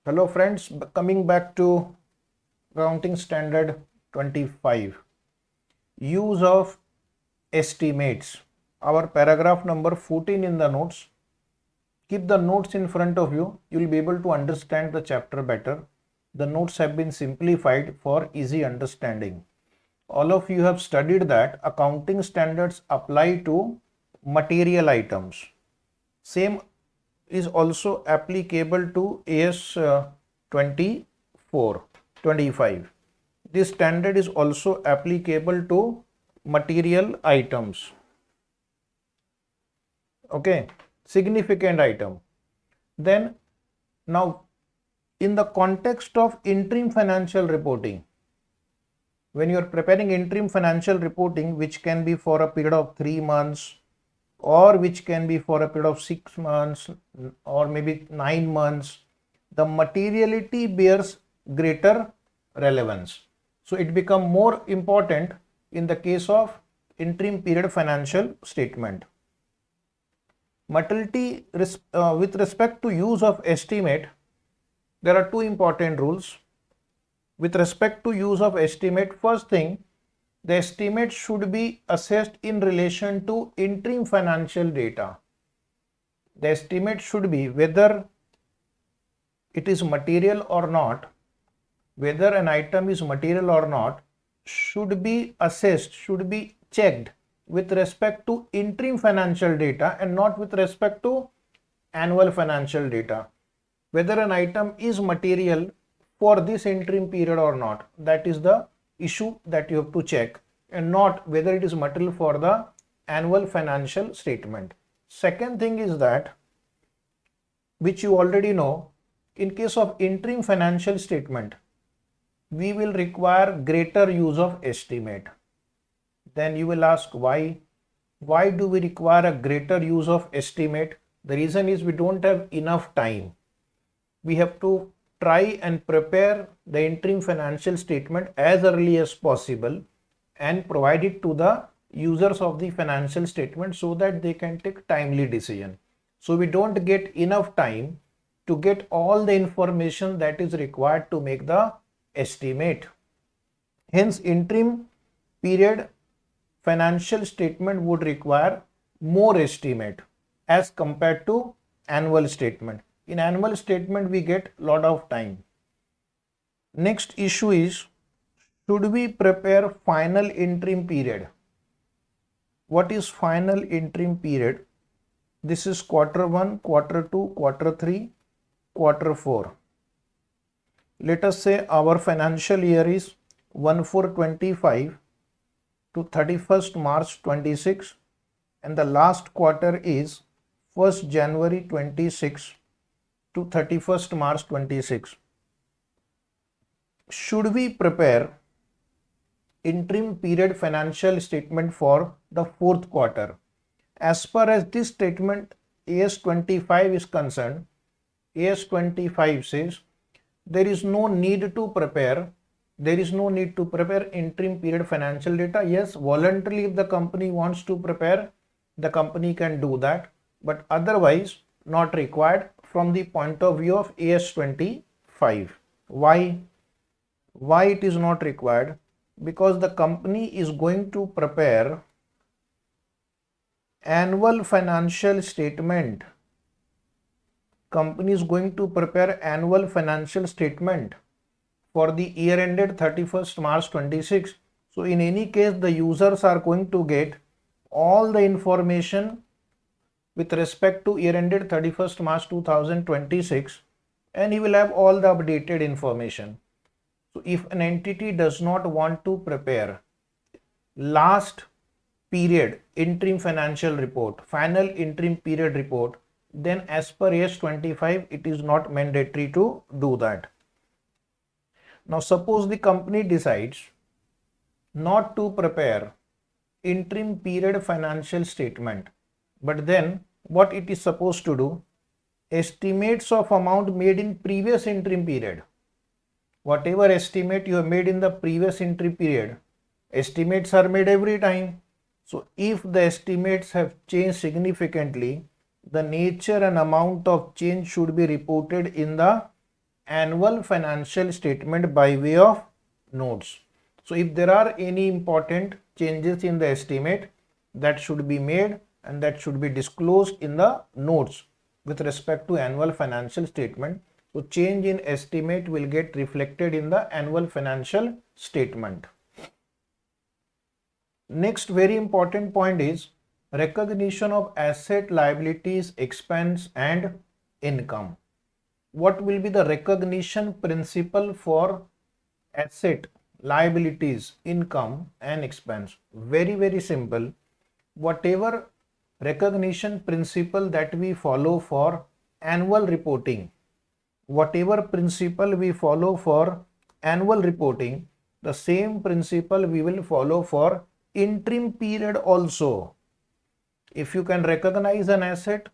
Hello friends, coming back to Accounting Standard 25. Use of estimates. Our paragraph number 14 in the notes. Keep the notes in front of you. You will be able to understand the chapter better. The notes have been simplified for easy understanding. All of you have studied that accounting standards apply to material items. Same is also applicable to AS 24, 25. This standard is also applicable to material items. Okay, significant item. Then now in the context of interim financial reporting, when you are preparing interim financial reporting, which can be for a period of 3 months or which can be for a period of 6 months or maybe 9 months, the materiality bears greater relevance. So it becomes more important in the case of interim period financial statement. Materiality with respect to use of estimate, there are two important rules. With respect to use of estimate, first thing, the estimate should be assessed in relation to interim financial data. The estimate should be whether it is material or not, whether an item is material or not, should be assessed, should be checked with respect to interim financial data and not with respect to annual financial data. Whether an item is material for this interim period or not, that is the issue that you have to check, and not whether it is material for the annual financial statement. Second thing is that, which you already know, in case of interim financial statement, we will require greater use of estimate. Then you will ask why? Why do we require a greater use of estimate? The reason is we don't have enough time. We have to try and prepare the interim financial statement as early as possible and provide it to the users of the financial statement so that they can take timely decision. So we don't get enough time to get all the information that is required to make the estimate. Hence, interim period financial statement would require more estimate as compared to annual statement. In annual statement, we get lot of time. Next issue is, should we prepare final interim period? What is final interim period? This is quarter 1, quarter 2, quarter 3, quarter 4. Let us say our financial year is 1/4/25 to 31st March 26 and the last quarter is 1st January 26 to 31st March 26. Should we prepare interim period financial statement for the fourth quarter? As far as this statement AS 25 is concerned, AS 25 says there is no need to prepare. There is no need to prepare interim period financial data. Yes, voluntarily if the company wants to prepare, the company can do that, but otherwise not required from the point of view of AS 25. Why? Why it is not required? Because the company is going to prepare annual financial statement. Company is going to prepare annual financial statement for the year ended 31st March 26. So in any case, the users are going to get all the information with respect to year ended 31st March 2026 and he will have all the updated information. So if an entity does not want to prepare last period interim financial report, final interim period report, then as per AS 25 it is not mandatory to do that. Now suppose the company decides not to prepare interim period financial statement, but then what it is supposed to do? Estimates of amount made in previous interim period. Whatever estimate you have made in the previous interim period, estimates are made every time. So if the estimates have changed significantly, the nature and amount of change should be reported in the annual financial statement by way of notes. So if there are any important changes in the estimate, that should be made and that should be disclosed in the notes with respect to annual financial statement. So change in estimate will get reflected in the annual financial statement. Next very important point is recognition of asset, liabilities, expense and income. What will be the recognition principle for asset, liabilities, income and expense? Very simple. Whatever recognition principle that we follow for annual reporting, whatever principle we follow for annual reporting, the same principle we will follow for interim period also. If you can recognize an asset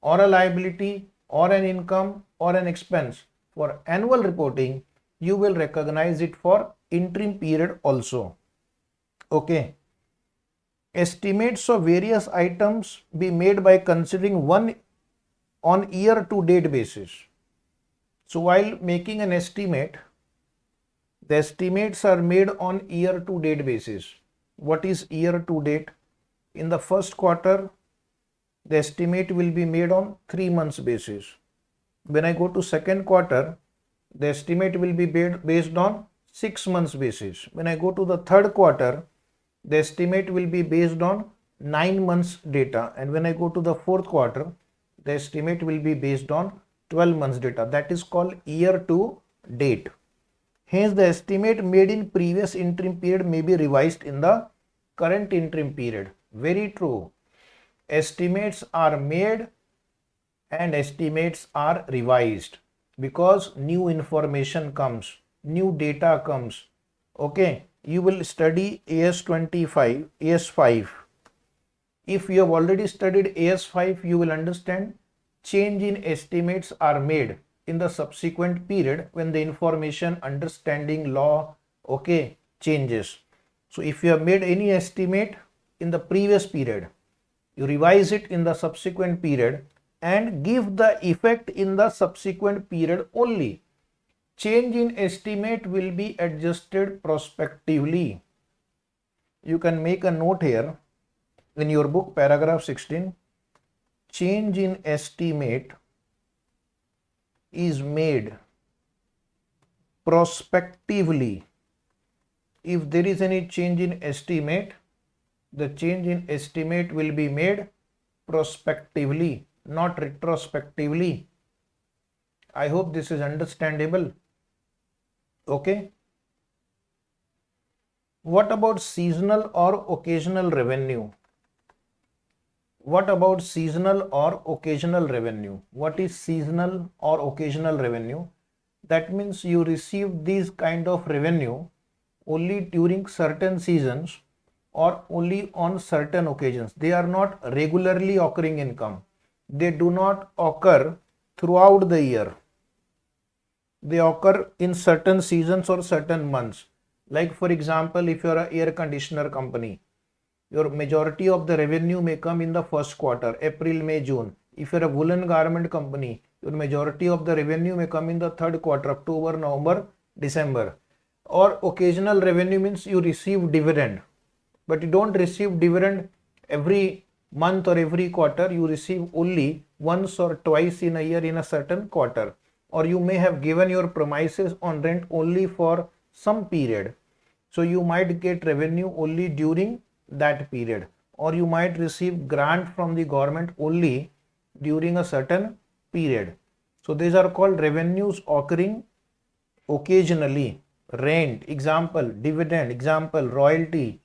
or a liability or an income or an expense for annual reporting, you will recognize it for interim period also. Okay. Estimates of various items be made by considering one on year to date basis. So while making an estimate, the estimates are made on year to date basis. What is year to date? In the first quarter, the estimate will be made on 3 months basis. When I go to second quarter, the estimate will be based on 6 months basis. When I go to the third quarter, the estimate will be based on 9 months data. And when I go to the fourth quarter, the estimate will be based on 12 months data. That is called year to date. Hence, the estimate made in previous interim period may be revised in the current interim period. Very true. Estimates are made and estimates are revised because new information comes, new data comes. Okay, you will study AS25, AS5. If you have already studied AS5, you will understand change in estimates are made in the subsequent period when the information, understanding, law, okay, changes. So if you have made any estimate in the previous period, you revise it in the subsequent period and give the effect in the subsequent period only. Change in estimate will be adjusted prospectively. You can make a note here in your book, paragraph 16. Change in estimate is made prospectively. If there is any change in estimate, the change in estimate will be made prospectively, not retrospectively. I hope this is understandable. Okay. What about seasonal or occasional revenue? What about seasonal or occasional revenue? What is seasonal or occasional revenue? That means you receive these kind of revenue only during certain seasons or only on certain occasions. They are not regularly occurring income. They do not occur throughout the year. They occur in certain seasons or certain months. Like for example, if you are an air conditioner company, your majority of the revenue may come in the first quarter, April, May, June. If you are a woolen garment company, your majority of the revenue may come in the third quarter, October, November, December. Or occasional revenue means you receive dividend, but you don't receive dividend every month or every quarter. You receive only once or twice in a year in a certain quarter. Or you may have given your premises on rent only for some period. So you might get revenue only during that period, or you might receive grant from the government only during a certain period. So these are called revenues occurring occasionally. Rent, example, dividend, example, royalty,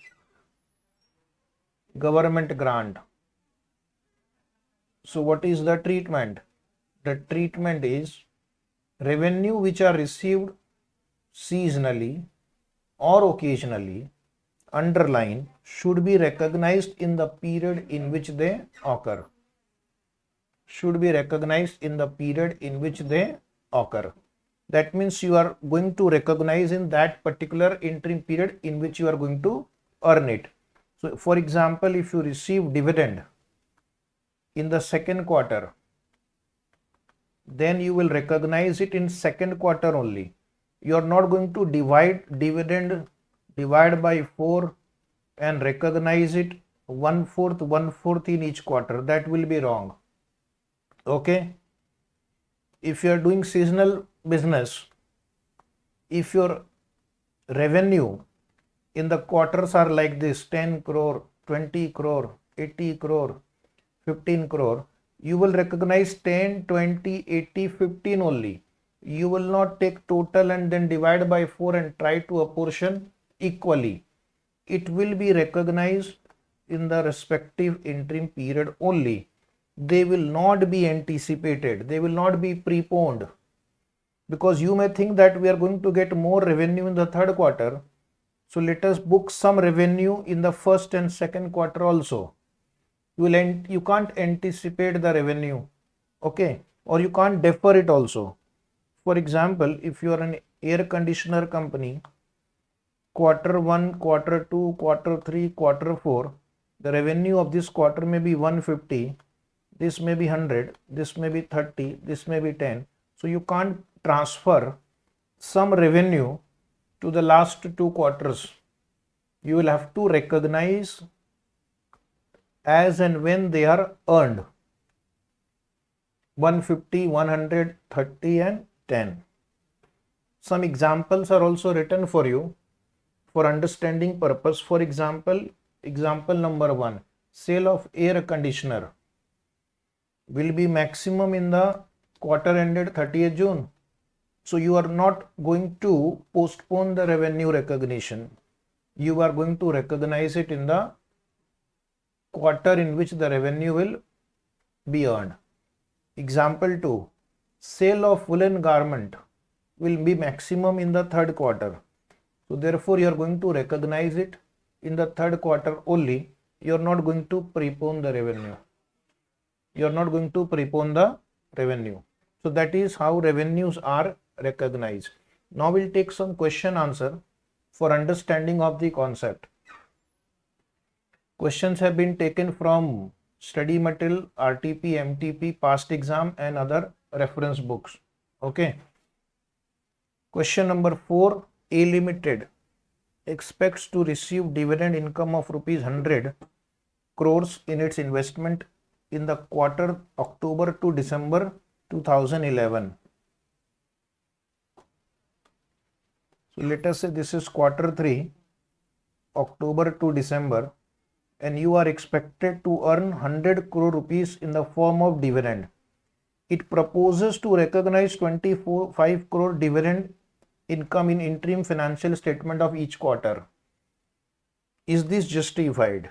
government grant. So what is the treatment? The treatment is revenue which are received seasonally or occasionally, underline, should be recognized in the period in which they occur. Should be recognized in the period in which they occur. That means you are going to recognize in that particular interim period in which you are going to earn it. So for example, if you receive dividend in the second quarter, then you will recognize it in second quarter only. You are not going to divide by 4 and recognize it one fourth in each quarter. That will be wrong. Okay. If you are doing seasonal business, if your revenue in the quarters are like this, 10 crore, 20 crore, 80 crore, 15 crore, you will recognize 10, 20, 80, 15 only. You will not take total and then divide by 4 and try to apportion equally. It will be recognized in the respective interim period only. They will not be anticipated. They will not be preponed. Because you may think that we are going to get more revenue in the third quarter. So let us book some revenue in the first and second quarter also. You can't anticipate the revenue. Okay. Or you can't defer it also. For example, if you are an air conditioner company, quarter 1, quarter 2, quarter 3, quarter 4, the revenue of this quarter may be 150, this may be 100, this may be 30, this may be 10. So you can't transfer some revenue to the last 2 quarters. You will have to recognize as and when they are earned. 150, 100, 30 and 10. Some examples are also written for you for understanding purpose. For example, example number 1, sale of air conditioner will be maximum in the quarter ended 30th June. So you are not going to postpone the revenue recognition. You are going to recognize it in the quarter in which the revenue will be earned. Example 2, sale of woolen garment will be maximum in the third quarter. So therefore you are going to recognize it in the third quarter only. You are not going to prepone the revenue. You are not going to prepone the revenue. So that is how revenues are recognized. Now we'll take some question answer for understanding of the concept. Questions have been taken from study material, RTP, MTP, past exam and other reference books. Okay. Question number 4, A Limited expects to receive dividend income of rupees 100 crores in its investment in the quarter October to December 2011. So let us say this is quarter 3, October to December, and you are expected to earn 100 crore rupees in the form of dividend. It proposes to recognize 25 crore dividend income in interim financial statement of each quarter. Is this justified?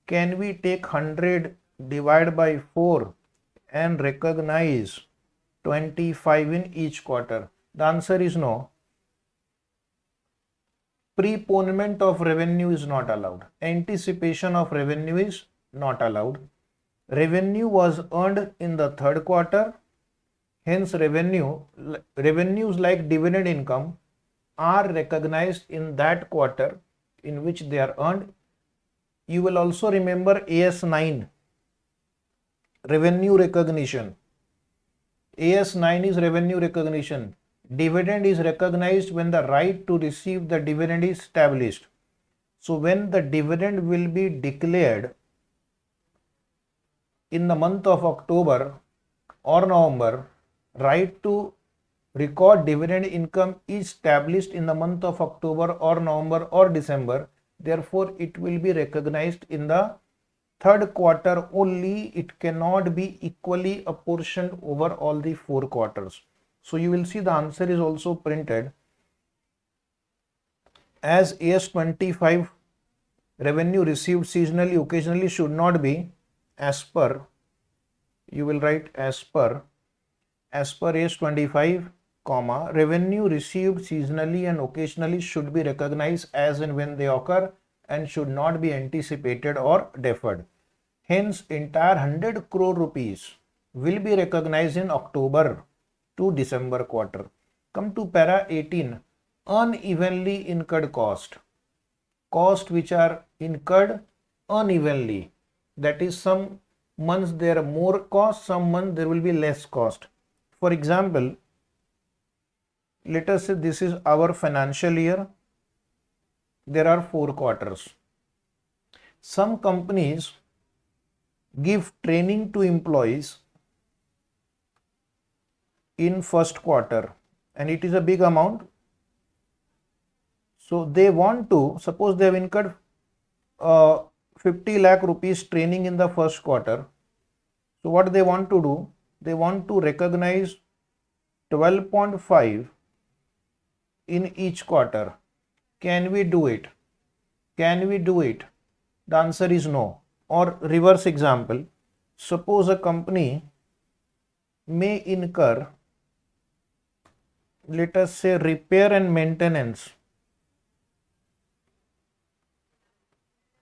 Can we take 100 divide by 4 and recognize 25 in each quarter? The answer is no. Preponement of revenue is not allowed. Anticipation of revenue is not allowed. Revenue was earned in the third quarter. Hence revenues like dividend income are recognized in that quarter in which they are earned. You will also remember AS9, revenue recognition. AS9 is revenue recognition. Dividend is recognized when the right to receive the dividend is established. So when the dividend will be declared in the month of October or November, right to record dividend income is established in the month of October or November or December. Therefore, it will be recognized in the third quarter only. It cannot be equally apportioned over all the 4 quarters. So you will see the answer is also printed as AS25 revenue received seasonally, occasionally should not be as per, you will write as per AS25, comma, revenue received seasonally and occasionally should be recognized as and when they occur and should not be anticipated or deferred. Hence, entire 100 crore rupees will be recognized in October to December quarter. Come to para 18, unevenly incurred cost. Cost which are incurred unevenly. That is, some months there are more cost, some months there will be less cost. For example, let us say this is our financial year. There are 4 quarters. Some companies give training to employees in first quarter and it is a big amount. So they want to, suppose they have incurred 50 lakh rupees training in the first quarter. So what they want to do, they want to recognize 12.5 in each quarter. Can we do it? Can we do it? The answer is no. Or reverse example, suppose a company may incur, let us say, repair and maintenance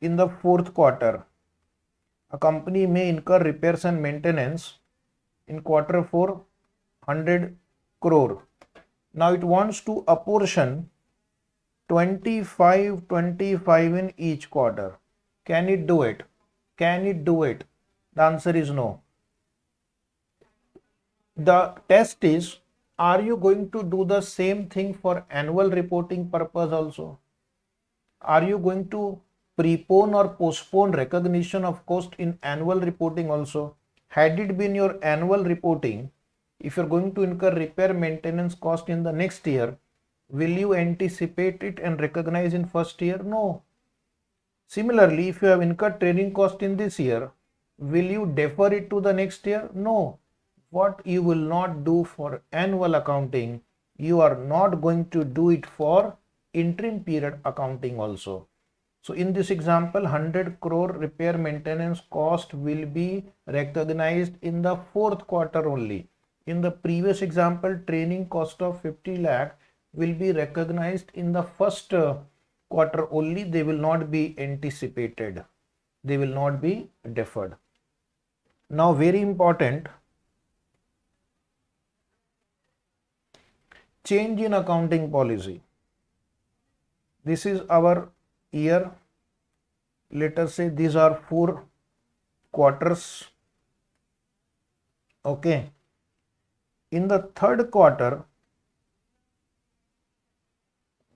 in the fourth quarter. A company may incur repairs and maintenance in quarter 4, 100 crore. Now it wants to apportion 25 in each quarter. Can it do it? Can it do it? The answer is no. The test is, are you going to do the same thing for annual reporting purpose also? Are you going to prepone or postpone recognition of cost in annual reporting also? Had it been your annual reporting, if you're going to incur repair maintenance cost in the next year, will you anticipate it and recognize in first year? No. Similarly, if you have incurred training cost in this year, will you defer it to the next year? No. What you will not do for annual accounting, you are not going to do it for interim period accounting also. So in this example, 100 crore repair maintenance cost will be recognized in the fourth quarter only. In the previous example, training cost of 50 lakh will be recognized in the first quarter only. They will not be anticipated. They will not be deferred. Now, very important, change in accounting policy. This is our year. Let us say these are 4 quarters. Okay. In the third quarter,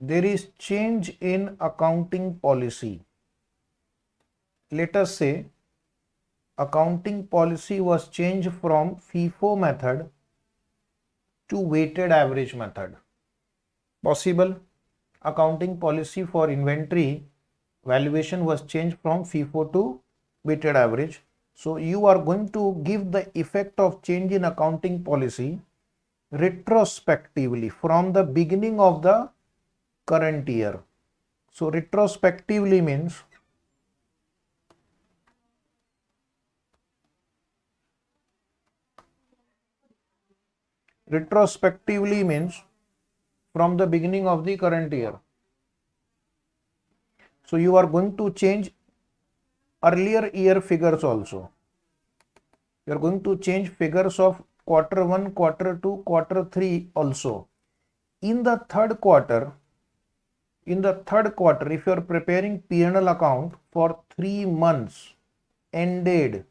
there is change in accounting policy. Let us say accounting policy was changed from FIFO method to weighted average method. Possible. Accounting policy for inventory valuation was changed from FIFO to weighted average. So you are going to give the effect of change in accounting policy retrospectively from the beginning of the current year. So retrospectively means from the beginning of the current year. So you are going to change earlier year figures also. You are going to change figures of quarter 1, quarter 2, quarter 3 also. In the third quarter, if you are preparing P&L account for 3 months ended,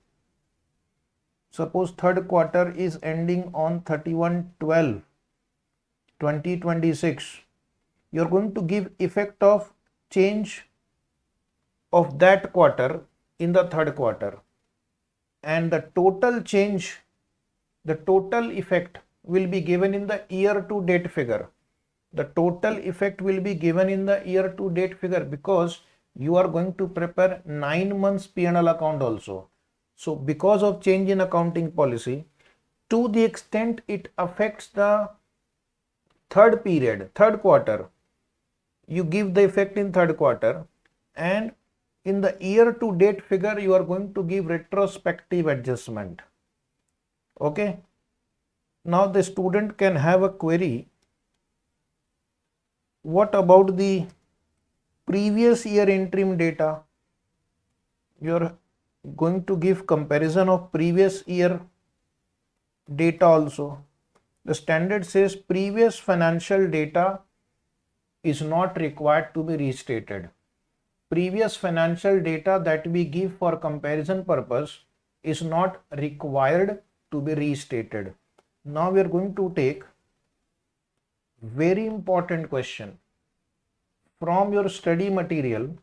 suppose third quarter is ending on 31/12/2026, you are going to give effect of change of that quarter in the third quarter, and the total change, the total effect will be given in the year to date figure. The total effect will be given in the year to date figure because you are going to prepare 9 months P&L account also. So because of change in accounting policy, to the extent it affects the third quarter, you give the effect in third quarter, and in the year to date figure you are going to give retrospective adjustment. Okay. Now the student can have a query. What about the previous year interim data? You are going to give comparison of previous year data also. The standard says previous financial data is not required to be restated. Previous financial data that we give for comparison purpose is not required to be restated. Now we are going to take very important question from your study material.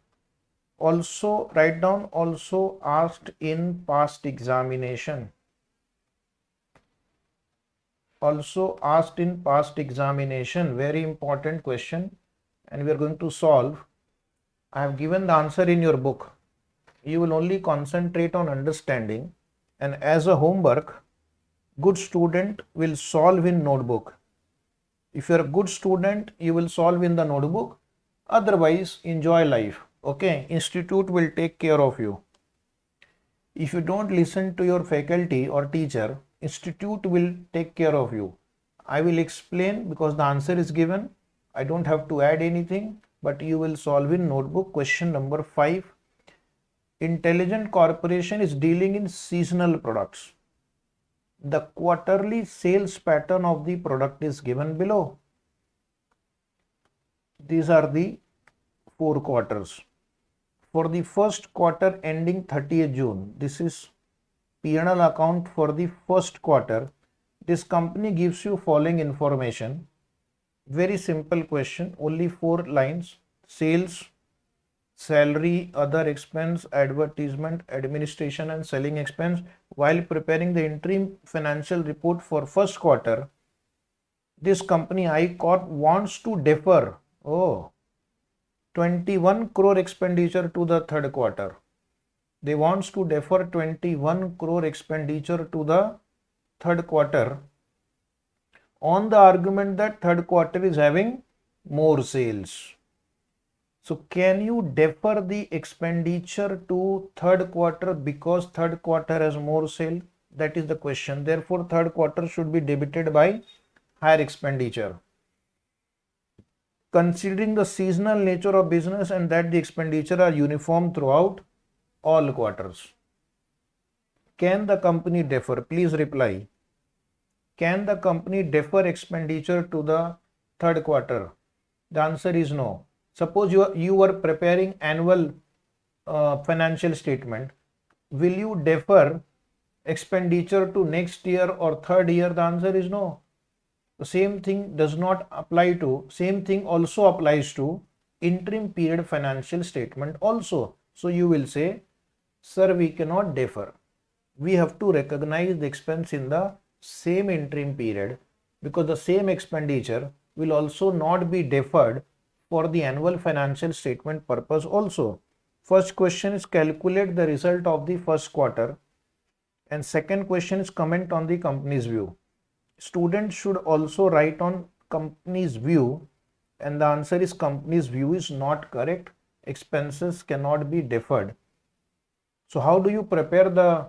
Also write down, also asked in past examination. Also asked in past examination, very important question, and we are going to solve. I have given the answer in your book. You will only concentrate on understanding, and as a homework, good student will solve in notebook. If you are a good student, you will solve in the notebook. Otherwise, enjoy life. Okay, institute will take care of you. If you don't listen to your faculty or teacher, institute will take care of you. I will explain because the answer is given. I don't have to add anything, but you will solve in notebook. Question number 5. Intelligent corporation is dealing in seasonal products. The quarterly sales pattern of the product is given below. These are the 4 quarters. For the first quarter ending 30th June, this is P&L account for the first quarter. This company gives you following information. Very simple question, only 4 lines. Sales, salary, other expense, advertisement, administration and selling expense. While preparing the interim financial report for first quarter, this company I Corp wants to defer 21 crore expenditure to the third quarter. They wants to defer 21 crore expenditure to the third quarter on the argument that third quarter is having more sales. So can you defer the expenditure to third quarter because third quarter has more sale? That is the question. Therefore, third quarter should be debited by higher expenditure. Considering the seasonal nature of business and that the expenditure are uniform throughout all quarters. Can the company defer? Please reply. Can the company defer expenditure to the third quarter? The answer is no. Suppose you were preparing annual financial statement. Will you defer expenditure to next year or third year? The answer is no. The same thing does not apply to, same thing also applies to interim period financial statement also. So you will say, sir, we cannot defer. We have to recognize the expense in the same interim period because the same expenditure will also not be deferred for the annual financial statement purpose also. First question is calculate the result of the first quarter, and second question is comment on the company's view. Students should also write on company's view, and the answer is company's view is not correct. Expenses cannot be deferred. So how do you prepare the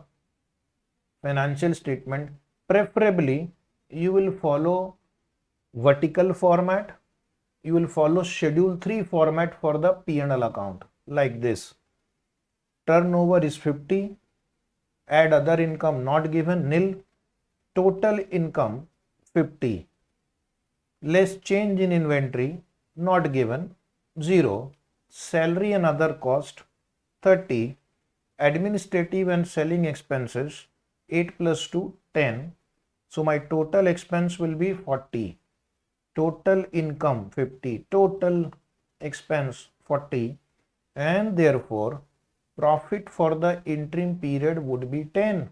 financial statement? Preferably, you will follow vertical format. You will follow schedule 3 format for the P&L account like this. Turnover is 50. Add other income not given, nil. Total income 50. Less change in inventory not given, 0. Salary and other cost 30. Administrative and selling expenses 8 plus 2 10. So my total expense will be 40. Total income 50. Total expense 40. And therefore profit for the interim period would be 10.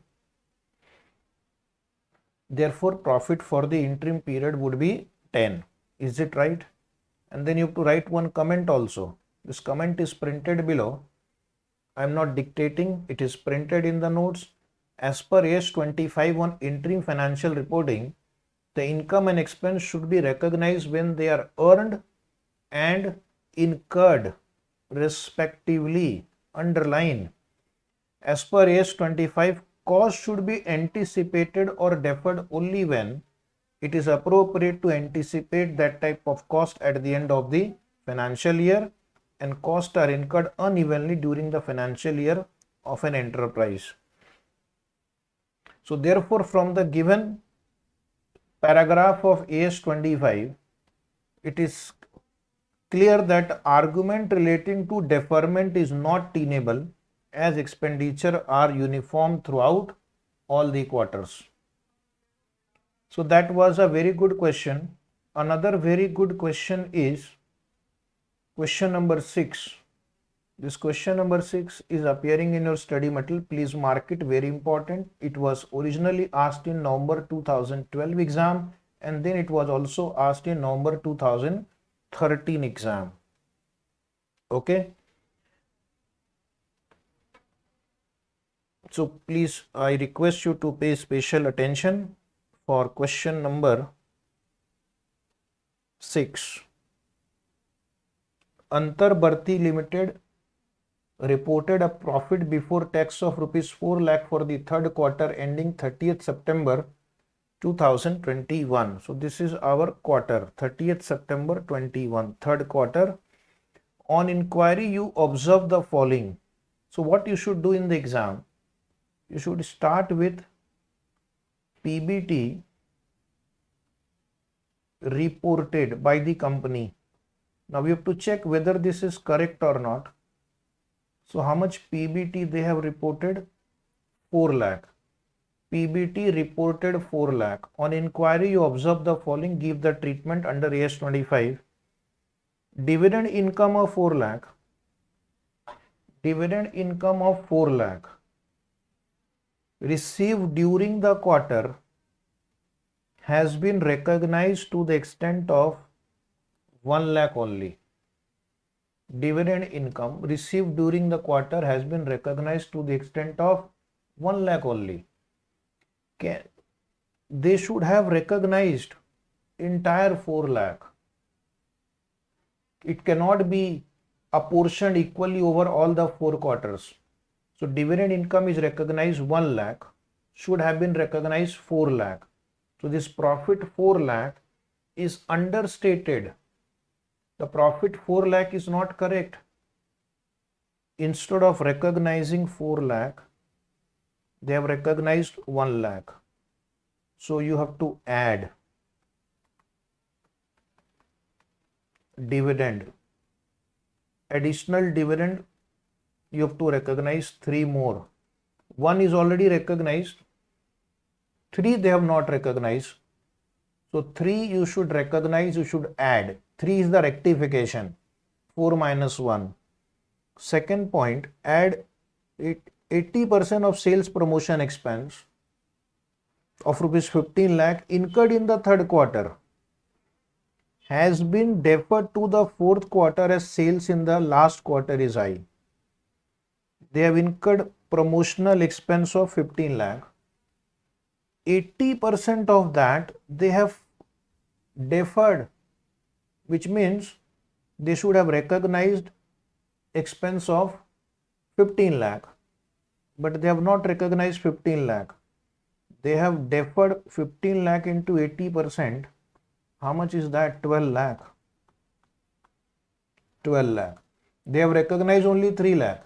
Therefore, profit for the interim period would be 10. Is it right? And then you have to write one comment also. This comment is printed below. I am not dictating. It is printed in the notes. As per AS 25 on interim financial reporting, the income and expense should be recognized when they are earned and incurred respectively. Underline. As per AS 25, cost should be anticipated or deferred only when it is appropriate to anticipate that type of cost at the end of the financial year, and costs are incurred unevenly during the financial year of an enterprise. So therefore, from the given paragraph of AS 25, it is clear that argument relating to deferment is not tenable as expenditure are uniform throughout all the quarters. So that was a very good question. Another very good question is question number 6. This question number 6 is appearing in your study material. Please mark it, very important. It was originally asked in November 2012 exam, and then it was also asked in November 2013 exam. Okay. So please, I request you to pay special attention for question number 6. Antar Bharti Limited reported a profit before tax of rupees 4 lakh for the third quarter ending 30th September 2021. So this is our quarter, 30th September 21, third quarter. On inquiry, you observe the following. So what you should do in the exam? You should start with PBT reported by the company. Now we have to check whether this is correct or not. So how much PBT they have reported? 4 lakh. PBT reported 4 lakh. On inquiry, you observe the following, give the treatment under AS 25. Dividend income of 4 lakh. Dividend income of 4 lakh received during the quarter has been recognized to the extent of 1 lakh only. Dividend income received during the quarter has been recognized to the extent of 1 lakh only. They should have recognized entire 4 lakh. It cannot be apportioned equally over all the 4 quarters. So dividend income is recognized 1 lakh, should have been recognized 4 lakh. So this profit 4 lakh is understated. The profit 4 lakh is not correct. Instead of recognizing 4 lakh, they have recognized 1 lakh. So you have to add dividend. Additional dividend, you have to recognize 3 more. 1 is already recognized. 3 they have not recognized. So 3 you should recognize, you should add. 3 is the rectification. 4 minus 1. Second point, add 80% of sales promotion expense of rupees 15 lakh incurred in the third quarter has been deferred to the fourth quarter as sales in the last quarter is high. They have incurred promotional expense of 15 lakh. 80% of that they have deferred, which means they should have recognized expense of 15 lakh, but they have not recognized 15 lakh. They have deferred 15 lakh into 80%. How much is that? 12 lakh. 12 lakh. They have recognized only 3 lakh.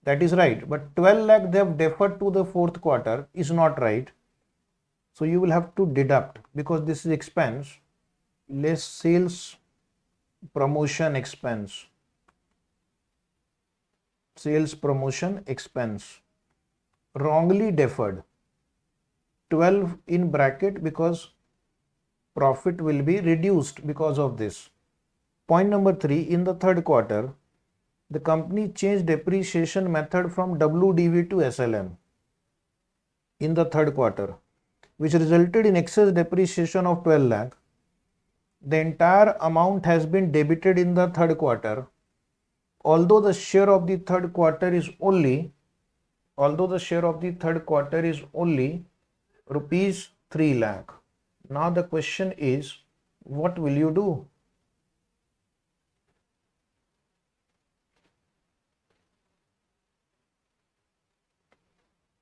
That is right. But 12 lakh they have deferred to the fourth quarter is not right. So you will have to deduct, because this is expense, less sales promotion expense. Sales promotion expense. Wrongly deferred. 12 in bracket because profit will be reduced because of this. Point number 3, in the third quarter, the company changed depreciation method from WDV to SLM in the third quarter, which resulted in excess depreciation of 12 lakh. The entire amount has been debited in the third quarter, although the share of the third quarter is only rupees 3 lakh. Now the question is, what will you do?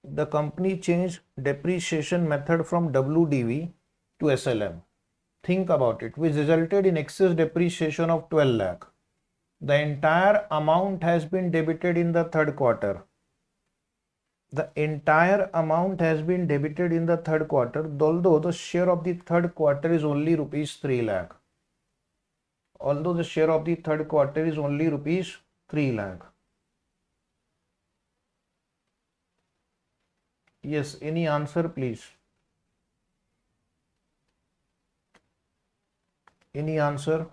The company changed depreciation method from WDV to SLM. Think about it, which resulted in excess depreciation of 12 lakh. The entire amount has been debited in the third quarter. The entire amount has been debited in the third quarter, although the share of the third quarter is only rupees 3 lakh. Although the share of the third quarter is only rupees 3 lakh. Yes, any answer please? Any answer?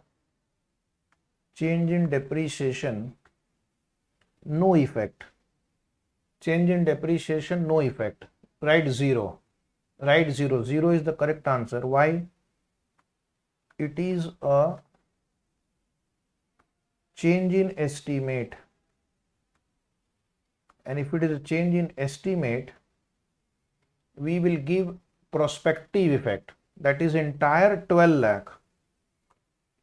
Change in depreciation, no effect. Change in depreciation, no effect. Write 0. Write 0. 0 is the correct answer. Why? It is a change in estimate. And if it is a change in estimate, we will give prospective effect. That is entire 12 lakh.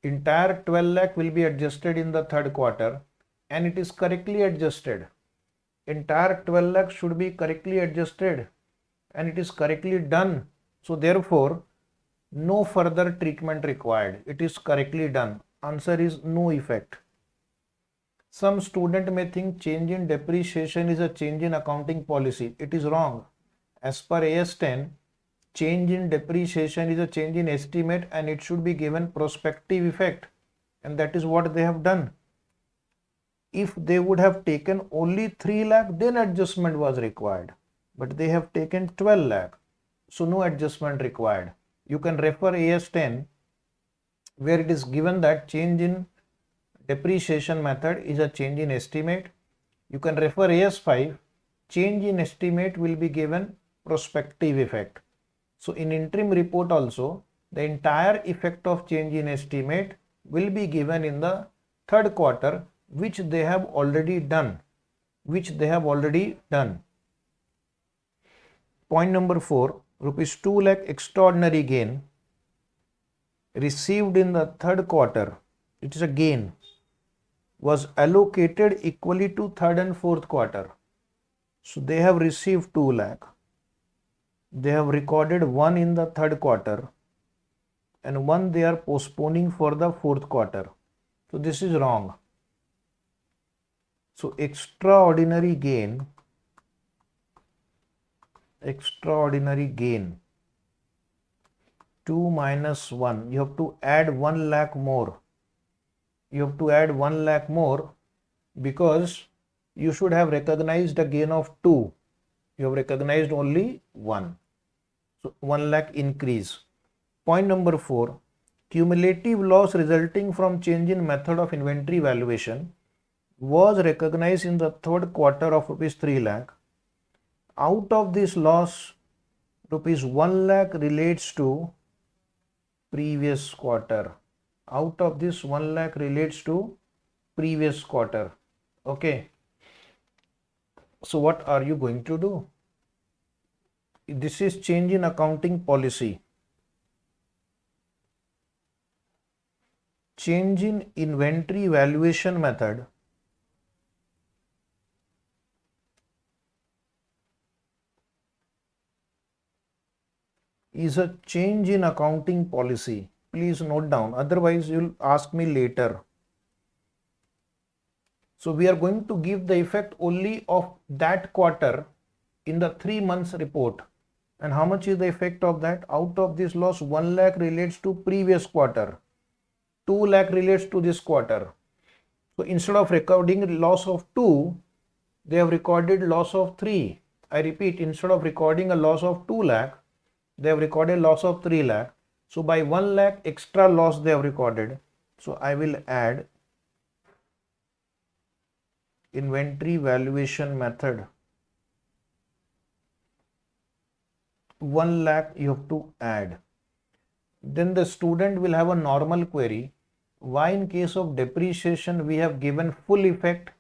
Entire 12 lakh will be adjusted in the third quarter, and it is correctly adjusted. Entire 12 lakh should be correctly adjusted, and it is correctly done. So therefore, no further treatment required. It is correctly done. Answer is no effect. Some student may think change in depreciation is a change in accounting policy. It is wrong. As per AS 10, change in depreciation is a change in estimate, and it should be given prospective effect, and that is what they have done. If they would have taken only 3 lakh, then adjustment was required, but they have taken 12 lakh, so no adjustment required. You can refer AS 10 where it is given that change in depreciation method is a change in estimate. You can refer AS 5, change in estimate will be given prospective effect. So in interim report also, the entire effect of change in estimate will be given in the third quarter, which they have already done. Point number 4, rupees 2 lakh extraordinary gain received in the third quarter, it is a gain, was allocated equally to third and fourth quarter. So they have received 2 lakh. They have recorded 1 in the third quarter, and 1 they are postponing for the fourth quarter. So this is wrong. So extraordinary gain, 2 minus 1, you have to add 1 lakh more. You have to add 1 lakh more because you should have recognized a gain of 2. You have recognized only 1. So 1 lakh increase. Point number 4, cumulative loss resulting from change in method of inventory valuation was recognized in the third quarter of rupees 3 lakh. Out of this loss, rupees 1 lakh relates to previous quarter. Out of this, 1 lakh relates to previous quarter. Okay. So what are you going to do? This is change in accounting policy. Change in inventory valuation method is a change in accounting policy. Please note down, otherwise you'll ask me later. So we are going to give the effect only of that quarter in the 3 months report. And how much is the effect of that? Out of this loss, 1 lakh relates to previous quarter. 2 lakh relates to this quarter. So instead of recording loss of 2, they have recorded loss of 3. I repeat, instead of recording a loss of 2 lakh, they have recorded loss of 3 lakh. So by 1 lakh extra loss they have recorded. So I will add inventory valuation method. 1 lakh you have to add. Then the student will have a normal query. Why in case of depreciation we have given full effect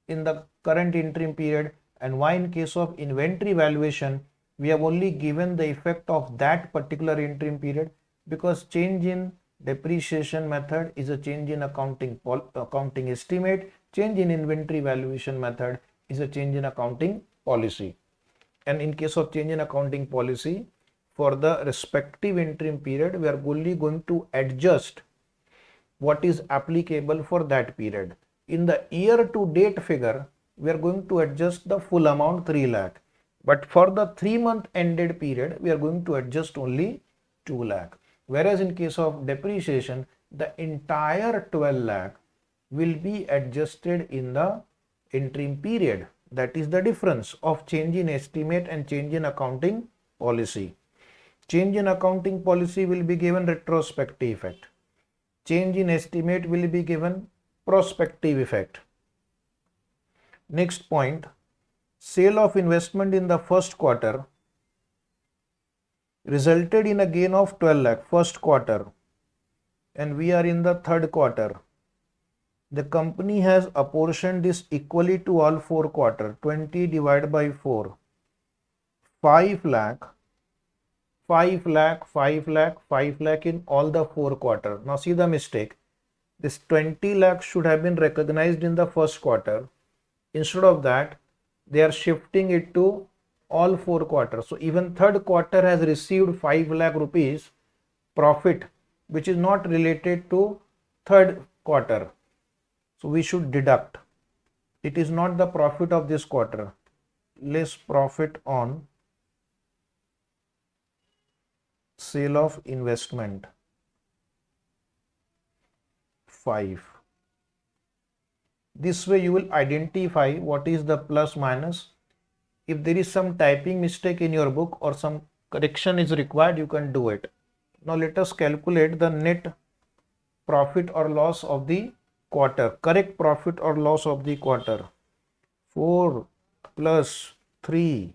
in the current interim period, and why in case of inventory valuation we have only given the effect of that particular interim period? Because change in depreciation method is a change in accounting estimate. Change in inventory valuation method is a change in accounting policy. And in case of change in accounting policy, for the respective interim period, we are only going to adjust what is applicable for that period. In the year to date figure, we are going to adjust the full amount 3 lakh. But for the 3 month ended period, we are going to adjust only 2 lakh. Whereas in case of depreciation, the entire 12 lakh will be adjusted in the interim period. That is the difference of change in estimate and change in accounting policy. Change in accounting policy will be given retrospective effect. change in estimate will be given prospective effect. Next point, sale of investment in the first quarter resulted in a gain of 12 lakh first quarter, and we are in the third quarter. The company has apportioned this equally to all 4 quarters. 20 divided by 4, 5 lakh, 5 lakh, 5 lakh, 5 lakh in all the 4 quarters. Now see the mistake. This 20 lakh should have been recognized in the first quarter. Instead of that, they are shifting it to all 4 quarters. So even third quarter has received 5 lakh rupees profit, which is not related to third quarter. So we should deduct. It is not the profit of this quarter. Less profit on sale of investment 5. This way you will identify what is the plus minus. If there is some typing mistake in your book or some correction is required, you can do it. Now let us calculate the net profit or loss of the quarter. Correct profit or loss of the quarter. 4 plus 3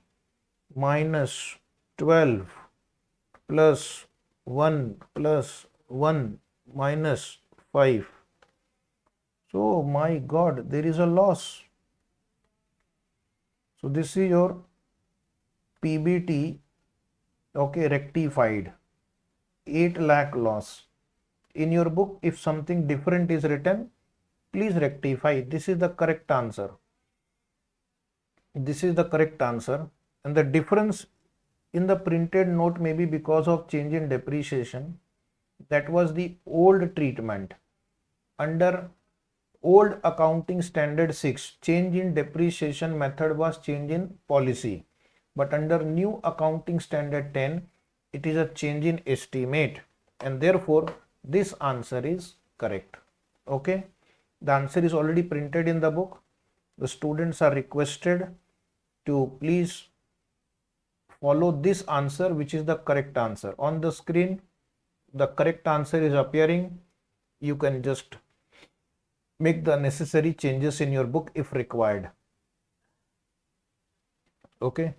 minus 12 plus 1 plus 1 minus 5. So my God, there is a loss. So this is your PBT, okay, rectified. 8 lakh loss. In your book, if something different is written, please rectify. This is the correct answer. This is the correct answer. And the difference in the printed note may be because of change in depreciation. That was the old treatment. Under old accounting standard 6, change in depreciation method was change in policy. But under new accounting standard 10, it is a change in estimate. And therefore, this answer is correct. Okay. The answer is already printed in the book. The students are requested to please follow this answer, which is the correct answer. On the screen, the correct answer is appearing. You can just make the necessary changes in your book if required. Okay.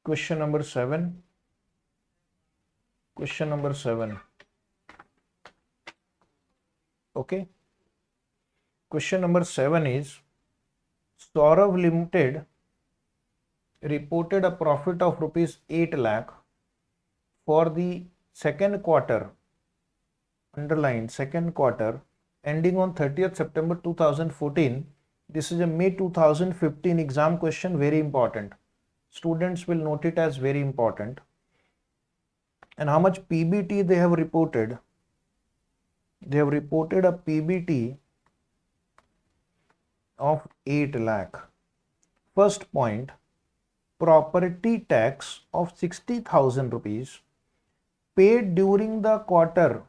Question number 7. Question number 7. Okay. Question number 7 is, Saurav Limited reported a profit of rupees 8 lakh for the second quarter, underlined second quarter, ending on 30th September 2014. This is a May 2015 exam question, very important. Students will note it as very important. And how much PBT they have reported? They have reported a PBT of 8 lakh. First point, property tax of 60,000 rupees paid during the quarter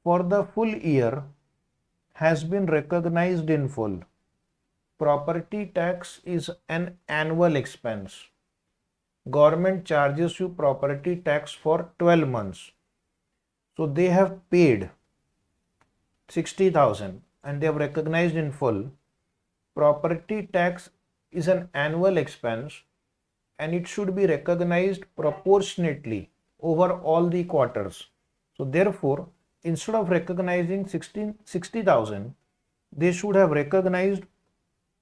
for the full year has been recognized in full. Property tax is an annual expense. Government charges you property tax for 12 months. So they have paid 60,000 and they have recognized in full. Property tax is an annual expense and it should be recognized proportionately over all the quarters. So therefore, instead of recognizing 60,000, they should have recognized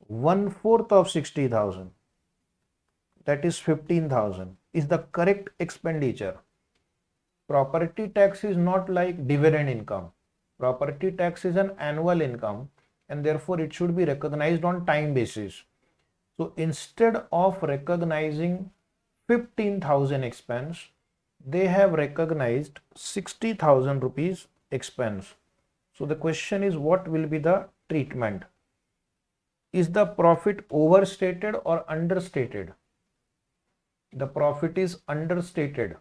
1/4 of 60,000. That is 15,000 is the correct expenditure. Property tax is not like dividend income. Property tax is an annual income and therefore it should be recognized on time basis. So instead of recognizing 15,000 expense, they have recognized 60,000 rupees expense. So the question is, what will be the treatment? Is the profit overstated or understated? The profit is understated.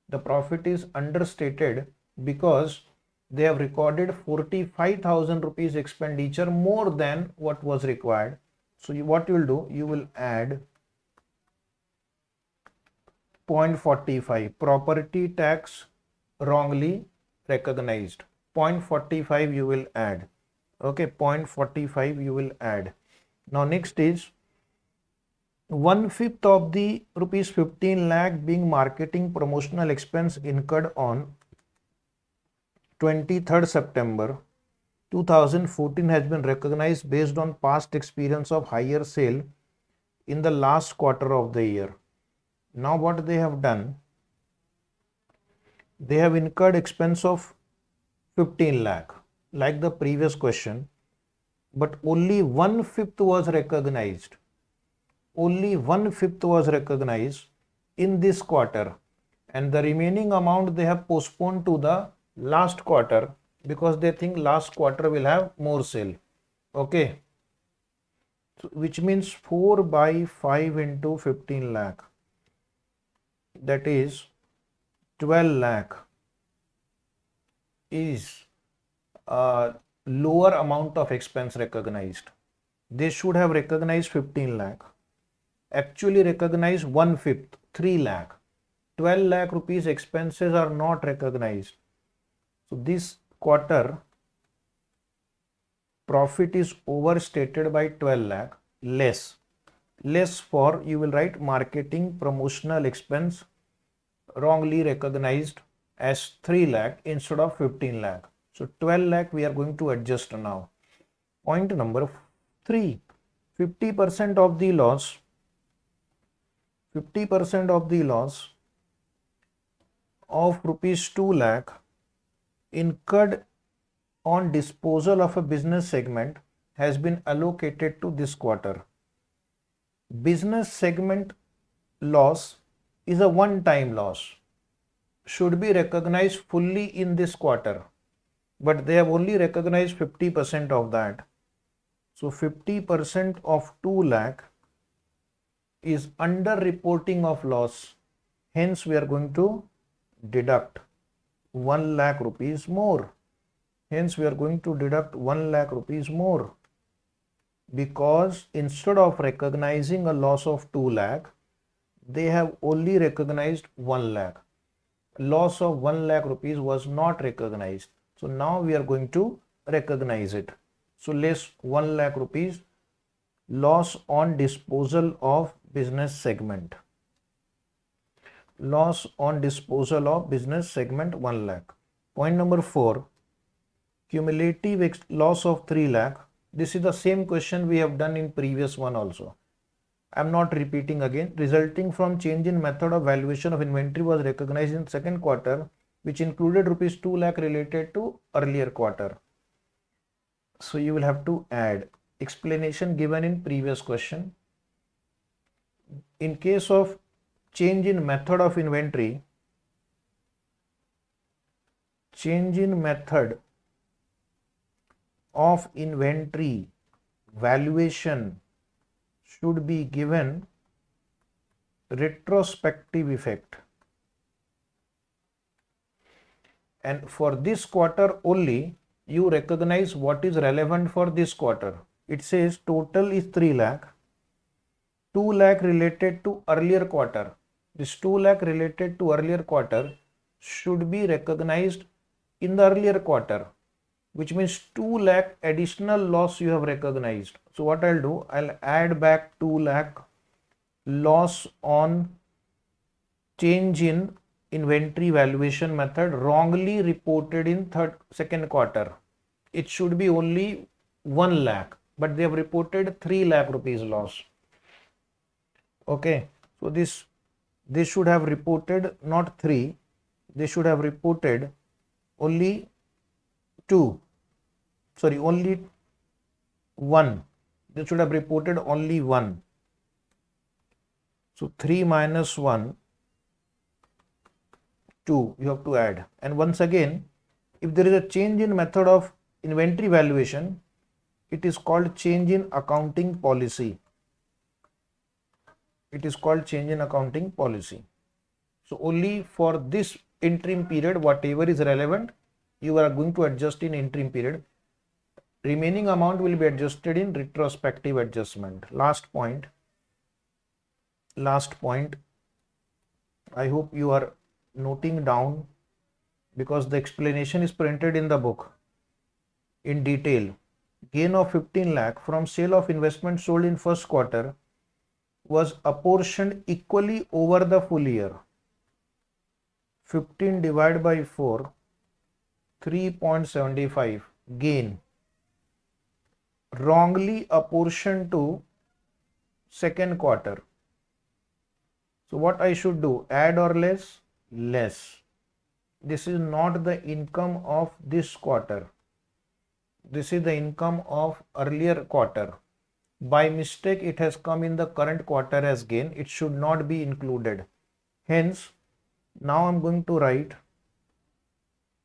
The profit is understated because they have recorded 45,000 rupees expenditure more than what was required. So what you will do, you will add 0.45 property tax wrongly recognized. 0.45 you will add. Okay, 0.45 you will add. Now next is 1/5 of the rupees 15 lakh being marketing promotional expense incurred on 23rd September 2014 has been recognized based on past experience of higher sale in the last quarter of the year. Now what they have done, they have incurred expense of 15 lakh like the previous question, but only 1/5 was recognized. Only 1/5 was recognized in this quarter, and the remaining amount they have postponed to the last quarter because they think last quarter will have more sale. Okay, so which means 4 by 5 into 15 lakh, that is 12 lakh is a lower amount of expense recognized. They should have recognized 15 lakh, actually recognized 1/5, 3 lakh. 12 lakh rupees expenses are not recognized. So this quarter profit is overstated by 12 lakh, less for, you will write marketing promotional expense wrongly recognized as 3 lakh instead of 15 lakh. So 12 lakh we are going to adjust now. Point number 3, 50% of the loss, 50% of the loss of rupees 2 lakh incurred on disposal of a business segment has been allocated to this quarter. Business segment loss is a one-time loss, should be recognized fully in this quarter, but they have only recognized 50% of that. So 50% of 2 lakh is under reporting of loss. Hence we are going to deduct 1 lakh rupees more. Hence we are going to deduct 1 lakh rupees more, because instead of recognizing a loss of 2 lakh, they have only recognized 1 lakh. Loss of 1 lakh rupees was not recognized. So now we are going to recognize it. So less 1 lakh rupees loss on disposal of business segment. Loss on disposal of business segment 1 lakh. Point number 4, cumulative loss of 3 lakh. This is the same question we have done in previous one also. I am not repeating again. Resulting from change in method of valuation of inventory was recognized in second quarter, which included rupees 2 lakh related to earlier quarter. So you will have to add explanation given in previous question. In case of change in method of inventory, change in method of inventory valuation should be given retrospective effect, and for this quarter only you recognize what is relevant for this quarter. It says total is 3 lakh, 2 lakh related to earlier quarter. This 2 lakh related to earlier quarter should be recognized in the earlier quarter, which means 2 lakh additional loss you have recognized. So what I'll do, I'll add back 2 lakh loss on change in inventory valuation method wrongly reported in second quarter. It should be only 1 lakh, but they have reported 3 lakh rupees loss. Okay, so they should have reported not 3, they should have reported only 2. Sorry, only 1. They should have reported only 1. So 3 minus 1, 2 you have to add. And once again, if there is a change in method of inventory valuation, it is called change in accounting policy. It is called change in accounting policy. So only for this interim period, whatever is relevant, you are going to adjust in interim period. Remaining amount will be adjusted in retrospective adjustment. Last point, I hope you are noting down because the explanation is printed in the book in detail. Gain of 15 lakh from sale of investment sold in first quarter was apportioned equally over the full year. 15 divided by 4, 3.75 gain, wrongly apportioned to second quarter. So what I should do? Add or less? Less. This is not the income of this quarter. This is the income of earlier quarter. By mistake, it has come in the current quarter as gain. It should not be included. Hence, now I'm going to write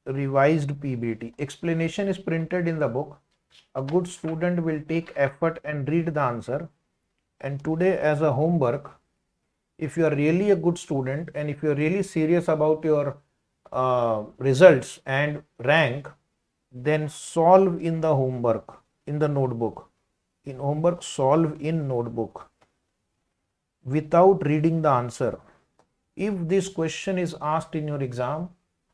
revised PBT. Explanation is printed in the book. A good student will take effort and read the answer. And today, as a homework, if you are really a good student and if you are really serious about your results and rank, then solve in the homework, in the notebook. In homework, solve in notebook without reading the answer. If this question is asked in your exam,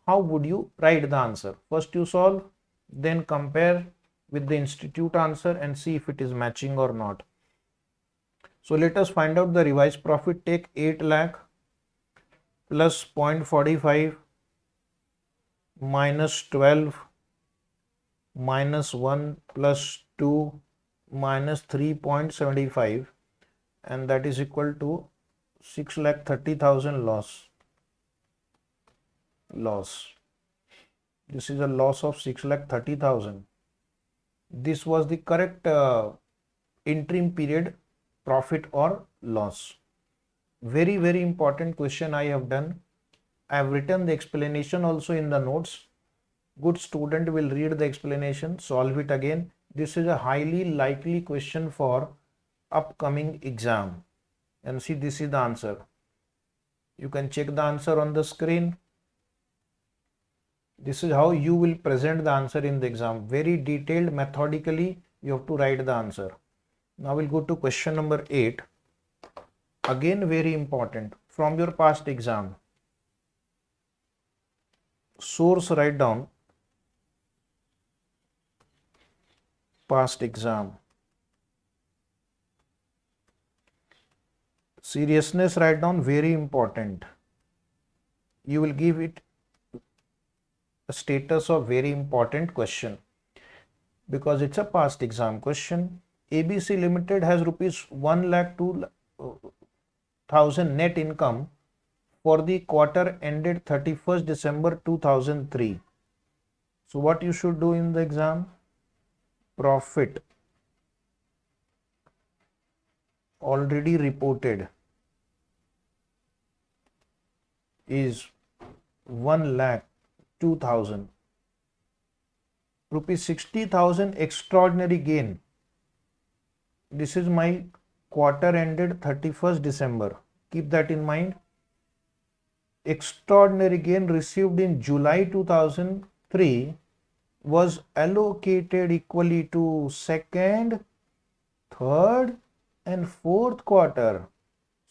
how would you write the answer? First you solve, then compare with the institute answer and see if it is matching or not. So let us find out the revised profit. Take 8 lakh plus 0.45 minus 12 minus 1 plus 2 minus 3.75, and that is equal to 6,30,000 loss. This is a loss of 6,30,000. This was the correct interim period profit or loss. Very, very important question I have done. I have written the explanation also in the notes. Good student will read the explanation, solve it again. This is a highly likely question for upcoming exam. And see, this is the answer. You can check the answer on the screen. This is how you will present the answer in the exam. Very detailed, methodically, you have to write the answer. Now we'll go to question number 8. Again, very important from your past exam. Source write down. Past exam. Seriousness write down, very important. You will give it a status of very important question because it's a past exam question. ABC Limited has rupees 1,02,000 net income for the quarter ended 31st December 2003. So what you should do in the exam? Profit already reported is 1,02,000. Rupees 60,000 extraordinary gain. This is my quarter ended 31st December. Keep that in mind. Extraordinary gain received in July 2003 was allocated equally to second, third and fourth quarter.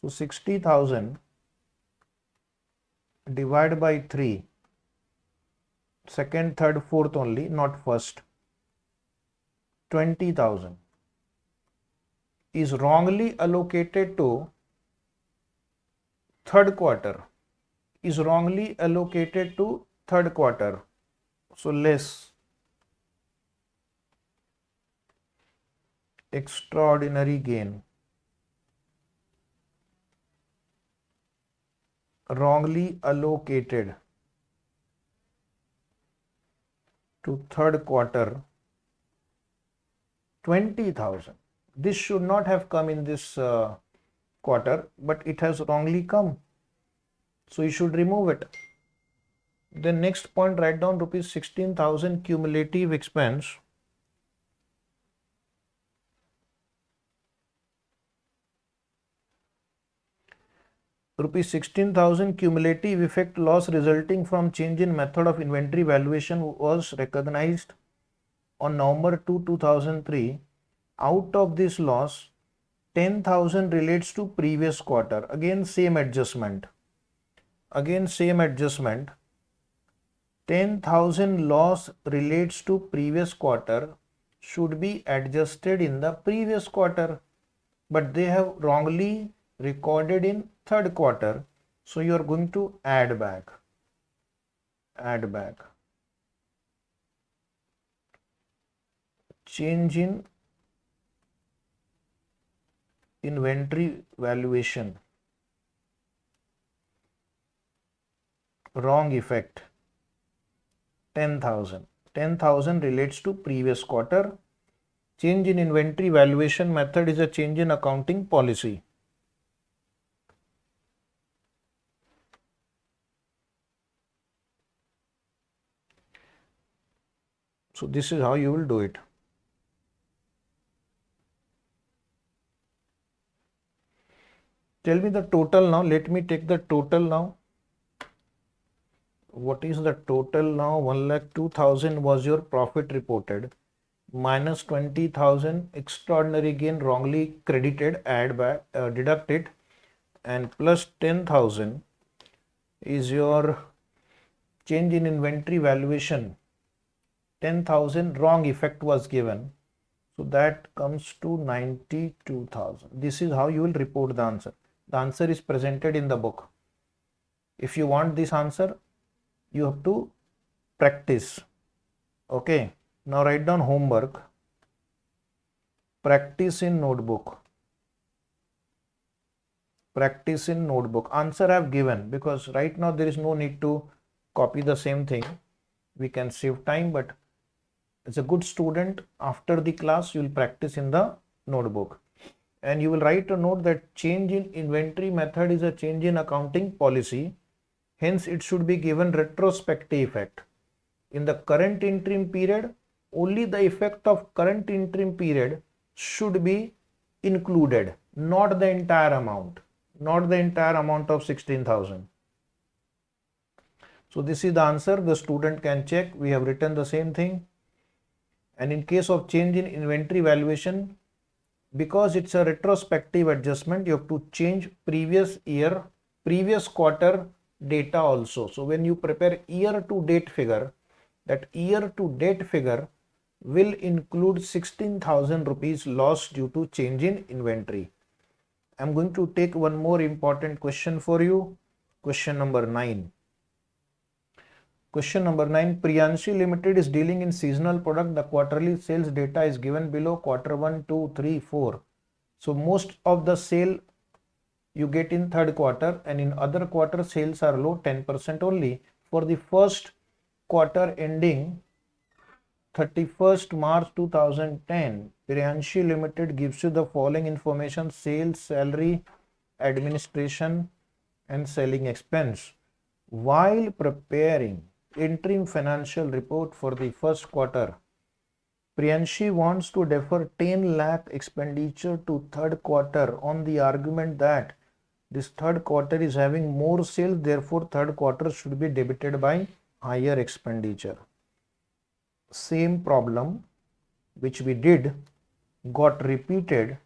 So 60,000 divided by 3. Second, third, fourth only, not first. 20,000 is wrongly allocated to third quarter. Is wrongly allocated to third quarter. So less. Extraordinary gain. Wrongly allocated to third quarter 20,000. This should not have come in this quarter, but it has wrongly come. So you should remove it. Then next point, write down rupees 16,000 cumulative expense. rupees 16,000 cumulative effect loss resulting from change in method of inventory valuation was recognized on November 2, 2003. Out of this loss, 10,000 relates to previous quarter. Again same adjustment. 10,000 loss relates to previous quarter should be adjusted in the previous quarter, but they have wrongly recorded in third quarter. So you are going to add back. Change in inventory valuation. Wrong effect. 10,000. 10,000 relates to previous quarter. Change in inventory valuation method is a change in accounting policy. So this is how you will do it. Tell me the total now. Let me take the total now. What is the total now? 1,02,000 was your profit reported, minus 20,000 extraordinary gain wrongly credited, add back, deduct it, and plus 10,000 is your change in inventory valuation. 10,000 wrong effect was given, so that comes to 92,000. This is how you will report the answer. The answer is presented in the book. If you want this answer, you have to practice. Okay, now write down homework. Practice in notebook. Answer I have given, because right now there is no need to copy the same thing. We can save time, but as a good student, after the class you will practice in the notebook, and you will write a note that change in inventory method is a change in accounting policy. Hence, it should be given retrospective effect. In the current interim period, only the effect of current interim period should be included, not the entire amount, of 16,000. So this is the answer. The student can check. We have written the same thing. And in case of change in inventory valuation, because it's a retrospective adjustment, you have to change previous year, previous quarter data also. So when you prepare year to date figure, that year to date figure will include 16,000 rupees loss due to change in inventory. I'm going to take one more important question for you. Question number 9. Priyanshi Limited is dealing in seasonal product. The quarterly sales data is given below. Quarter 1, 2, 3, 4. So most of the sale you get in third quarter, and in other quarter sales are low, 10% only. For the first quarter ending 31st March 2010, Priyanshi Limited gives you the following information: sales, salary, administration and selling expense. While preparing interim financial report for the first quarter, Priyanshi wants to defer 10 lakh expenditure to third quarter on the argument that this third quarter is having more sales, therefore third quarter should be debited by higher expenditure. Same problem which we did got repeated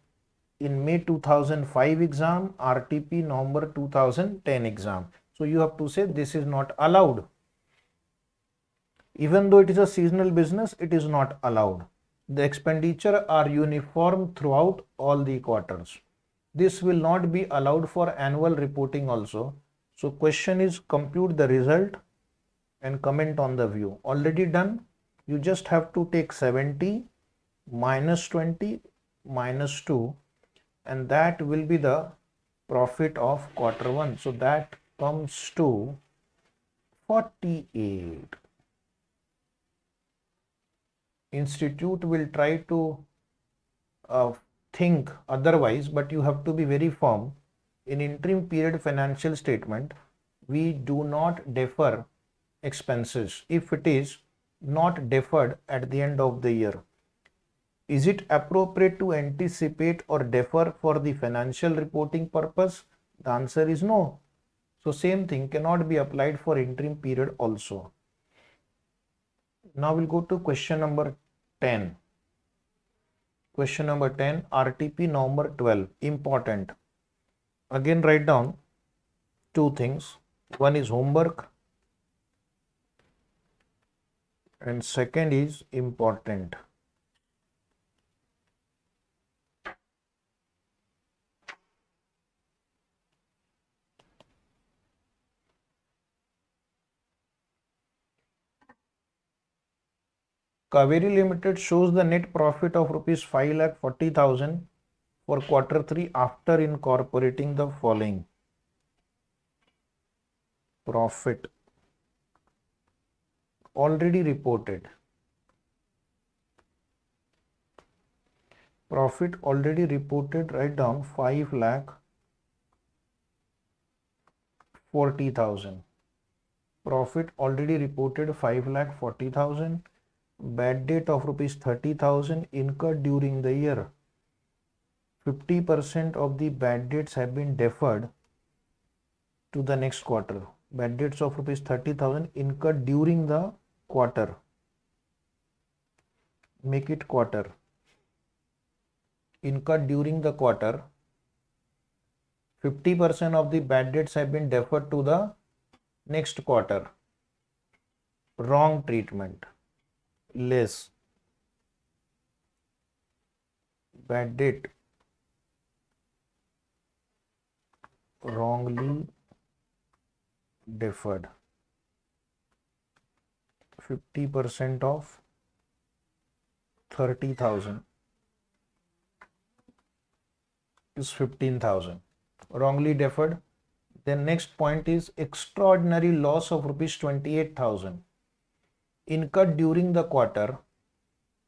in May 2005 exam, RTP November 2010 exam. So you have to say this is not allowed. Even though it is a seasonal business, it is not allowed. The expenditure are uniform throughout all the quarters. This will not be allowed for annual reporting also. So question is compute the result and comment on the view. Already done. You just have to take 70 minus 20 minus 2, and that will be the profit of quarter 1. So that comes to 48. Institute will try to think otherwise, but you have to be very firm. In interim period financial statement, we do not defer expenses if it is not deferred at the end of the year. Is it appropriate to anticipate or defer for the financial reporting purpose? The answer is no. So same thing cannot be applied for interim period also. Now we'll go to question number 10. Question number 10, RTP November 12. Important. Again, write down two things. One is homework and second is important. Kaveri Limited shows the net profit of rupees 5,40,000 for quarter 3 after incorporating the following. Profit already reported. Profit already reported, write down 5,40,000. Profit already reported 5,40,000. Bad debt of rupees 30,000 incurred during the year. 50% of the bad debts have been deferred to the next quarter. Bad debts of rupees 30,000 incurred during the quarter. Make it quarter. Incurred during the quarter. 50% of the bad debts have been deferred to the next quarter. Wrong treatment. Less. Bad debt wrongly deferred. 50% of 30,000 is 15,000. Wrongly deferred. Then next point is extraordinary loss of rupees 28,000 incurred during the quarter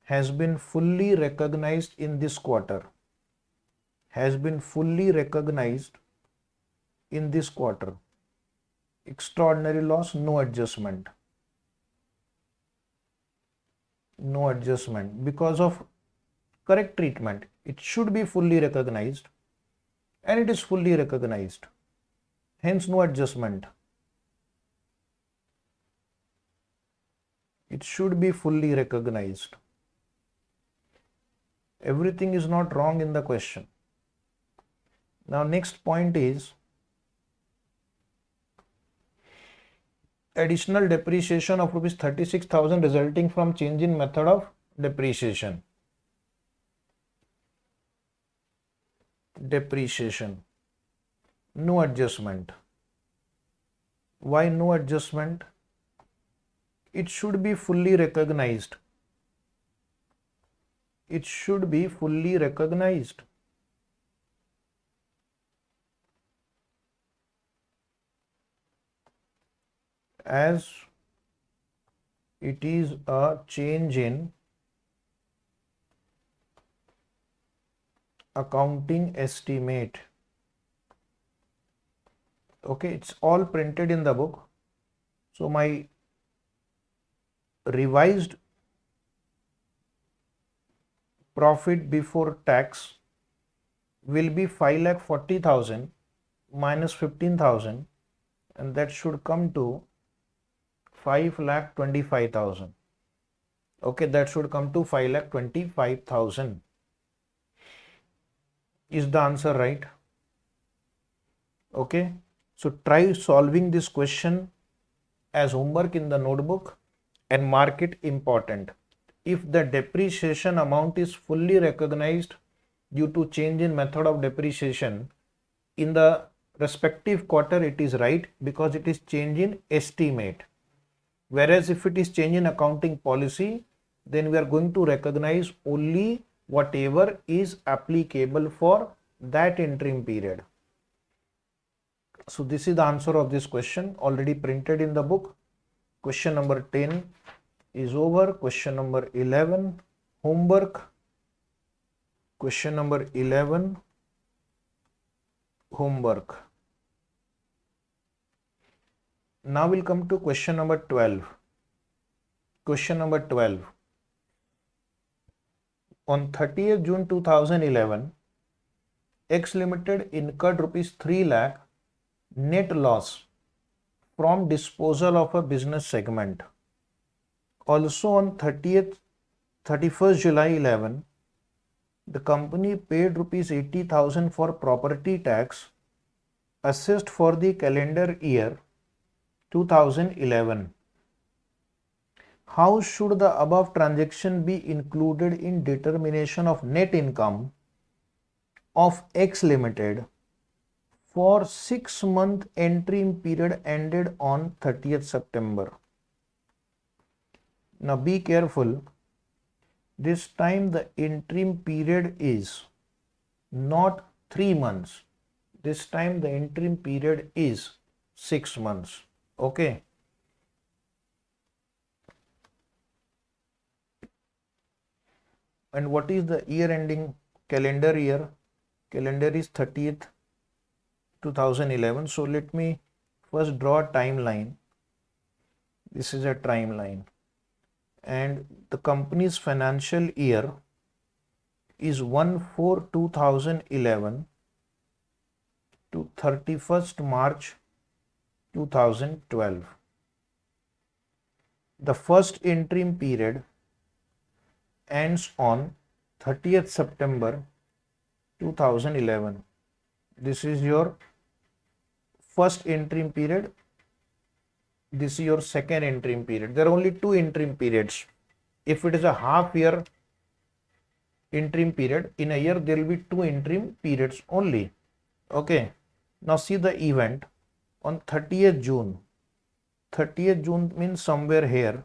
has been fully recognized in this quarter. Has been fully recognized in this quarter. Extraordinary loss, no adjustment. No adjustment because of correct treatment. It should be fully recognized and it is fully recognized. Hence no adjustment. It should be fully recognized. Everything is not wrong in the question. Now next point is additional depreciation of rupees 36,000 resulting from change in method of depreciation. Depreciation. No adjustment. Why no adjustment? It should be fully recognized. It should be fully recognized. As it is a change in accounting estimate. Okay, it's all printed in the book. So my revised profit before tax will be 5,40,000 minus 15,000 and that should come to 5,25,000. Okay, that should come to 5,25,000. Is the answer right? Okay, so try solving this question as homework in the notebook and mark it important. If the depreciation amount is fully recognized due to change in method of depreciation in the respective quarter, it is right because it is change in estimate. Whereas if it is change in accounting policy, then we are going to recognize only whatever is applicable for that interim period. So this is the answer of this question already printed in the book. Question number 10 is over. Question number 11, homework. Question number 11, homework. Now we'll come to question number 12. Question number 12. On 30th June 2011, X Limited incurred rupees 3 lakh net loss from disposal of a business segment. Also on 31st July 11, the company paid rupees 80,000 for property tax assessed for the calendar year 2011. How should the above transaction be included in determination of net income of X Limited for 6-month interim period ended on 30th September? Now be careful. This time the interim period is not 3 months. This time the interim period is 6 months. Okay. And what is the year ending calendar year? Calendar is 30th 2011. So let me first draw a timeline. This is a timeline. And the company's financial year is 1/4/2011 to 31st March 2012. The first interim period ends on 30th September 2011. This is your first interim period. This is your second interim period. There are only 2 interim periods. If it is a half year interim period, in a year there will be 2 interim periods only. Okay. Now see the event on 30th June. 30th June means somewhere here.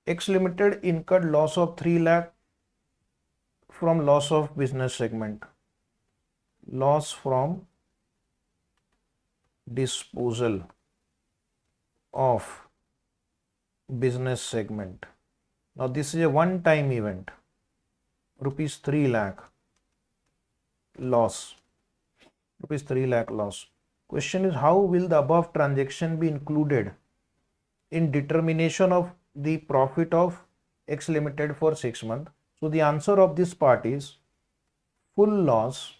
X Limited incurred loss of 3 lakh from loss of business segment. Loss from disposal of business segment. Now this is a one-time event. Rupees 3 lakh loss. Rupees 3 lakh loss. Question is, how will the above transaction be included in determination of the profit of X Limited for 6 months? So the answer of this part is full loss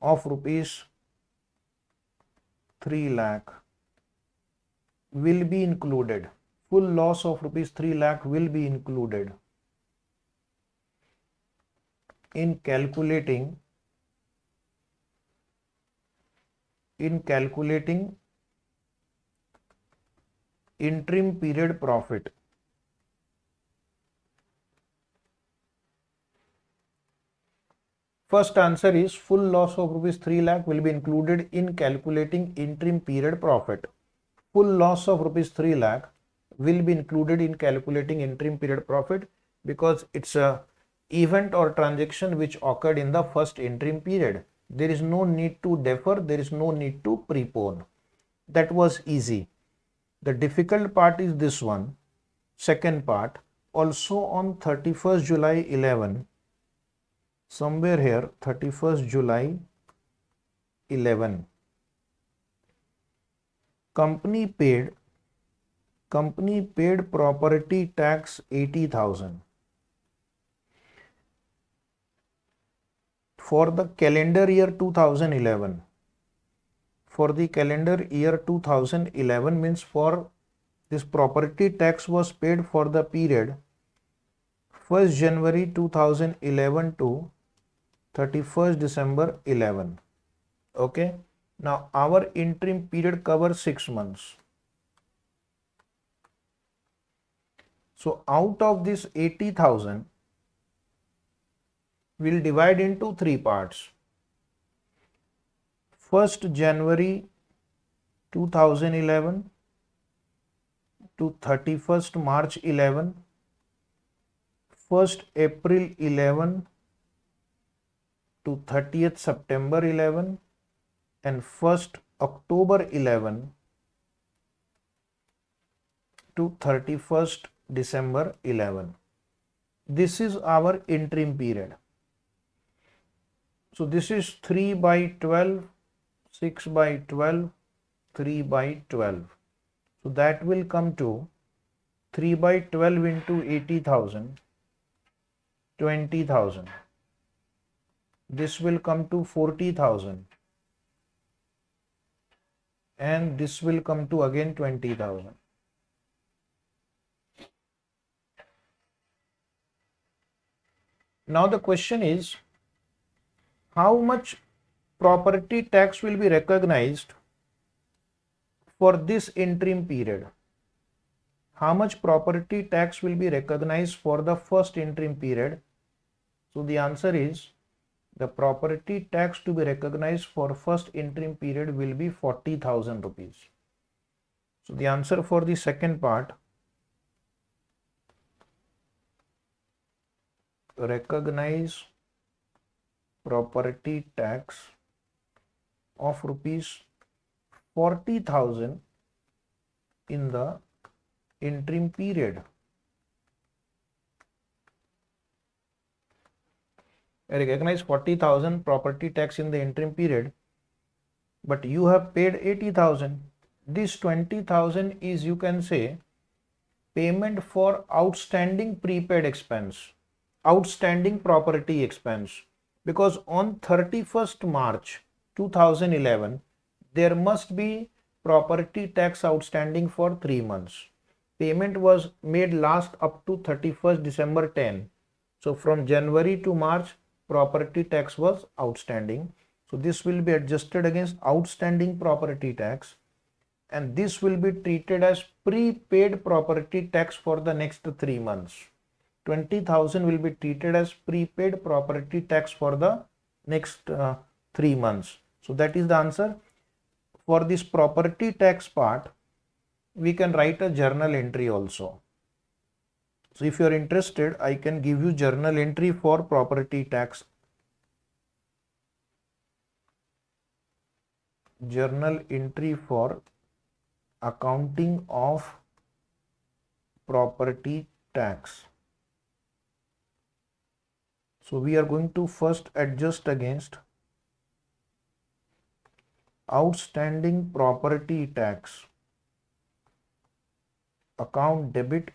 of rupees 3 lakh will be included. Full loss of rupees 3 lakh will be included in calculating interim period profit. First answer is full loss of rupees 3 lakh will be included in calculating interim period profit. Full loss of rupees 3 lakh will be included in calculating interim period profit because it's a event or transaction which occurred in the first interim period. There is no need to defer, there is no need to prepone. That was easy. The difficult part is this one. Second part, also on 31st July 11, somewhere here, 31st July 11, company paid property tax 80,000 for the calendar year 2011. For the calendar year 2011 means for this property tax was paid for the period 1st January 2011 to 31st December 11. Okay. Now our interim period covers 6 months. So out of this 80,000, we'll divide into 3 parts. 1st January 2011 to 31st March 11, 1st April 11 to 30th September 11, and 1st October 11 to 31st December 11. This is our interim period. So this is 3/12, 6/12, 3/12. So that will come to 3/12 into 80,000, 20,000. this will come to 40,000 and this will come to again 20,000. Now the question is, how much property tax will be recognized for this interim period? How much property tax will be recognized for the first interim period? So the answer is, the property tax to be recognized for first interim period will be 40,000 rupees. So the answer for the second part, recognize property tax of rupees 40,000 in the interim period. I recognize 40,000 property tax in the interim period, but you have paid 80,000. This 20,000 is, you can say, payment for outstanding prepaid expense, outstanding property expense, because on 31st March 2011 there must be property tax outstanding for 3 months. Payment was made last up to 31st December 10. So from January to March property tax was outstanding. So this will be adjusted against outstanding property tax, and this will be treated as prepaid property tax for the next 3 months. 20,000 will be treated as prepaid property tax for the next 3 months. So that is the answer. For this property tax part, we can write a journal entry also. So if you are interested, I can give you journal entry for property tax. Journal entry for accounting of property tax. So we are going to first adjust against outstanding property tax. Account debit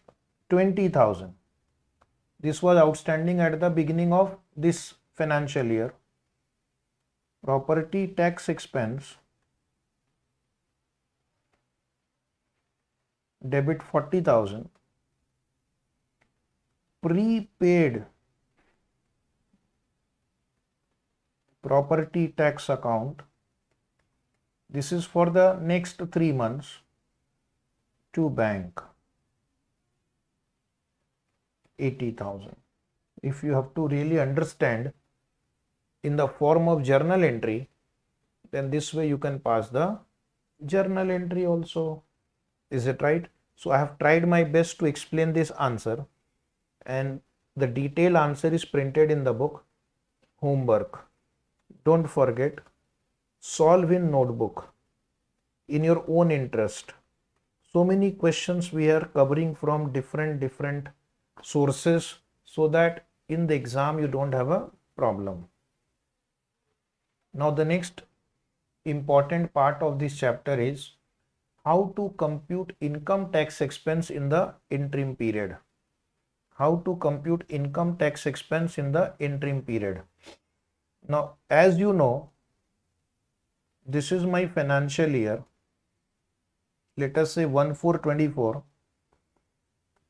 20,000. This was outstanding at the beginning of this financial year. Property tax expense debit 40,000. Prepaid property tax account. This is for the next 3 months to bank 80,000. If you have to really understand in the form of journal entry, then this way you can pass the journal entry also. Is it right? So I have tried my best to explain this answer, and the detailed answer is printed in the book. Homework. Don't forget, solve in notebook in your own interest. So many questions we are covering from different sources, so that in the exam you don't have a problem. Now the next important part of this chapter is how to compute income tax expense in the interim period. How to compute income tax expense in the interim period. Now, as you know, this is my financial year. Let us say 1/4/24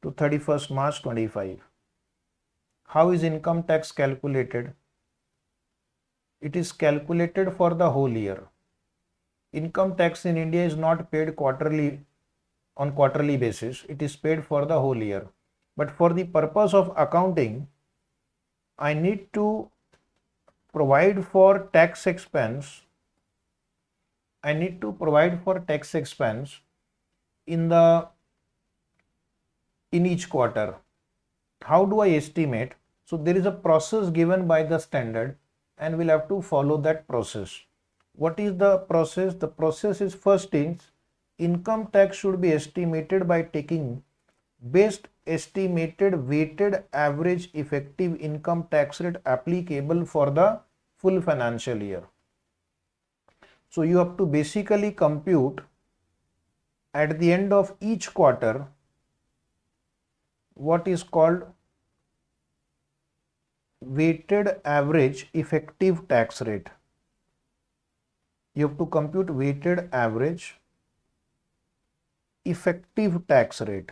to 31st March 25. How is income tax calculated? It is calculated for the whole year. Income tax in India is not paid on quarterly basis. It is paid for the whole year. But for the purpose of accounting, I need to provide for tax expense. I need to provide for tax expense in each quarter. How do I estimate? So there is a process given by the standard, and we'll have to follow that process. What is the process? The process is, first things, income tax should be estimated by taking best estimated weighted average effective income tax rate applicable for the full financial year. So you have to basically compute at the end of each quarter what is called weighted average effective tax rate. You have to compute weighted average effective tax rate,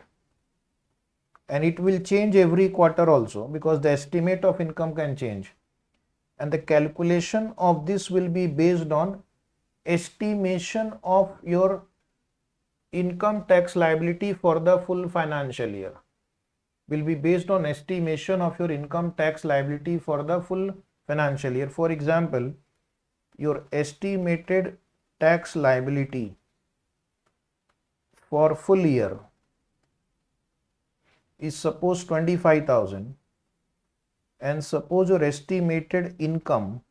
and it will change every quarter also because the estimate of income can change, and the calculation of this will be based on estimation of your income tax liability for the full financial year. Will be based on estimation of your income tax liability for the full financial year. For example, your estimated tax liability for full year is suppose 25,000, and suppose your estimated income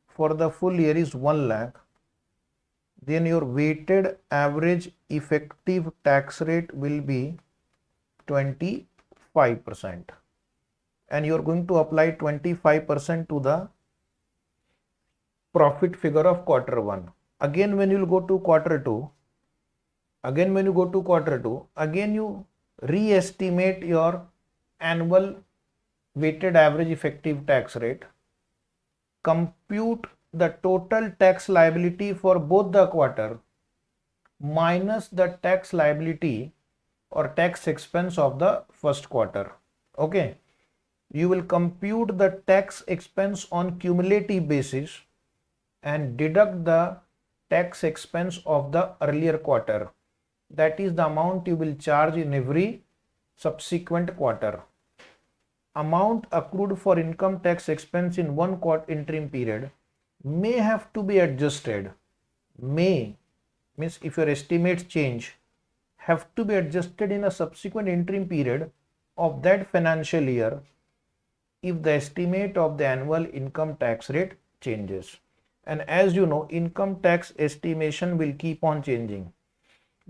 for the full year is 1 lakh, then your weighted average effective tax rate will be 25%, and you are going to apply 25% to the profit figure of quarter 1. Again when you will go to quarter 2, again you re-estimate your annual weighted average effective tax rate, compute the total tax liability for both the quarter minus the tax liability or tax expense of the first quarter. Okay, you will compute the tax expense on cumulative basis and deduct the tax expense of the earlier quarter. That is the amount you will charge in every subsequent quarter. Amount accrued for income tax expense in one quarter interim period may have to be adjusted. May means if your estimates change, have to be adjusted in a subsequent interim period of that financial year if the estimate of the annual income tax rate changes. And as you know, income tax estimation will keep on changing.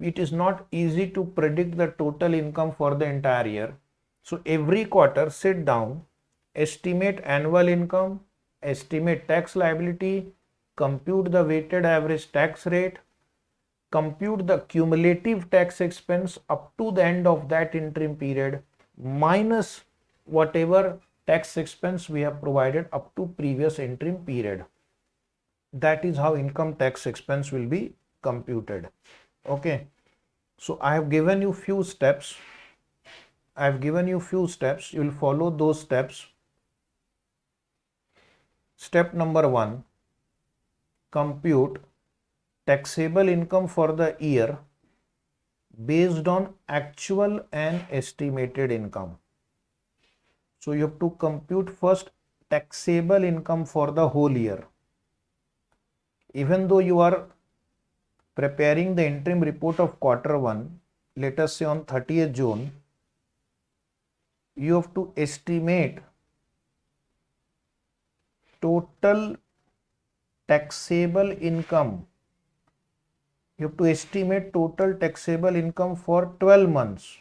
It is not easy to predict the total income for the entire year. So every quarter sit down, estimate annual income, estimate tax liability, compute the weighted average tax rate, compute the cumulative tax expense up to the end of that interim period minus whatever tax expense we have provided up to previous interim period. That is how income tax expense will be computed. Okay, so I have given you few steps. You will follow those steps. Step number 1, compute taxable income for the year based on actual and estimated income. So you have to compute first taxable income for the whole year. Even though you are preparing the interim report of quarter 1, let us say on 30th June, you have to estimate total taxable income. You have to estimate total taxable income for 12 months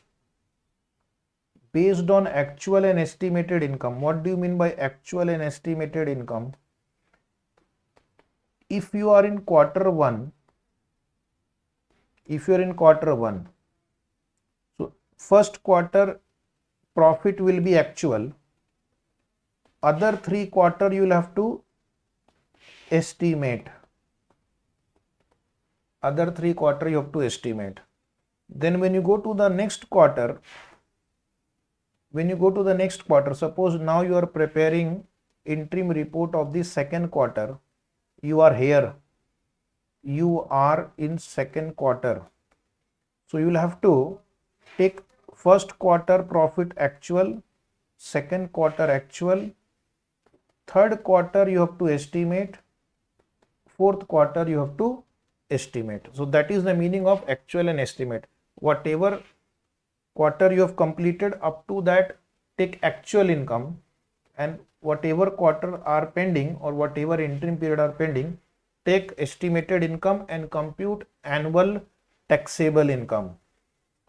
based on actual and estimated income. What do you mean by actual and estimated income? If you are in quarter 1, so first quarter profit will be actual, other 3 quarters you will have to estimate. Then when you go to the next quarter, suppose now you are preparing interim report of the second quarter, you are in second quarter, so you will have to take first quarter profit actual, second quarter actual, third quarter you have to estimate, fourth quarter you have to estimate. So that is the meaning of actual and estimate. Whatever quarter you have completed up to that, take actual income, and whatever quarter are pending or whatever interim period are pending, take estimated income and compute annual taxable income.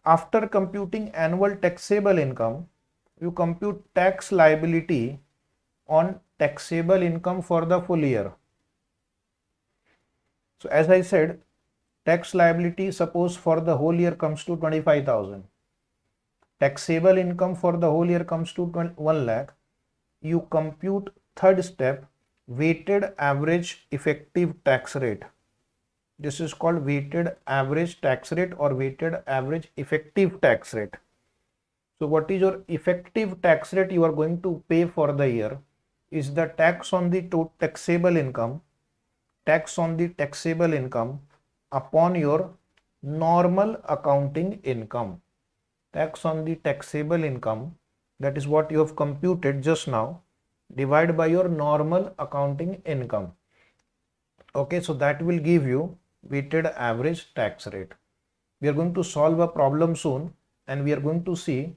After computing annual taxable income, you compute tax liability on taxable income for the full year. So as I said, tax liability suppose for the whole year comes to 25,000. Taxable income for the whole year comes to 1 lakh. you compute third step, weighted average effective tax rate. This is called weighted average tax rate or weighted average effective tax rate. So what is your effective tax rate you are going to pay for the year is the tax on the taxable income, upon your normal accounting income. Tax on the taxable income, that is what you have computed just now, divided by your normal accounting income. Okay, so that will give you weighted average tax rate. We are going to solve a problem soon and we are going to see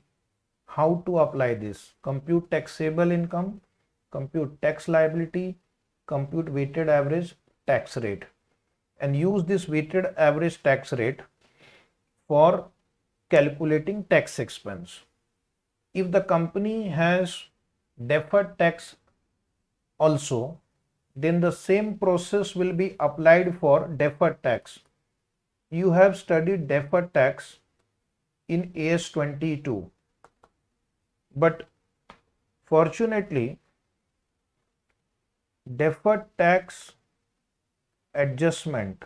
how to apply this. Compute taxable income, compute tax liability, compute weighted average tax rate, and use this weighted average tax rate for calculating tax expense. If the company has deferred tax also, then the same process will be applied for deferred tax. You have studied deferred tax in AS22, but fortunately deferred tax adjustment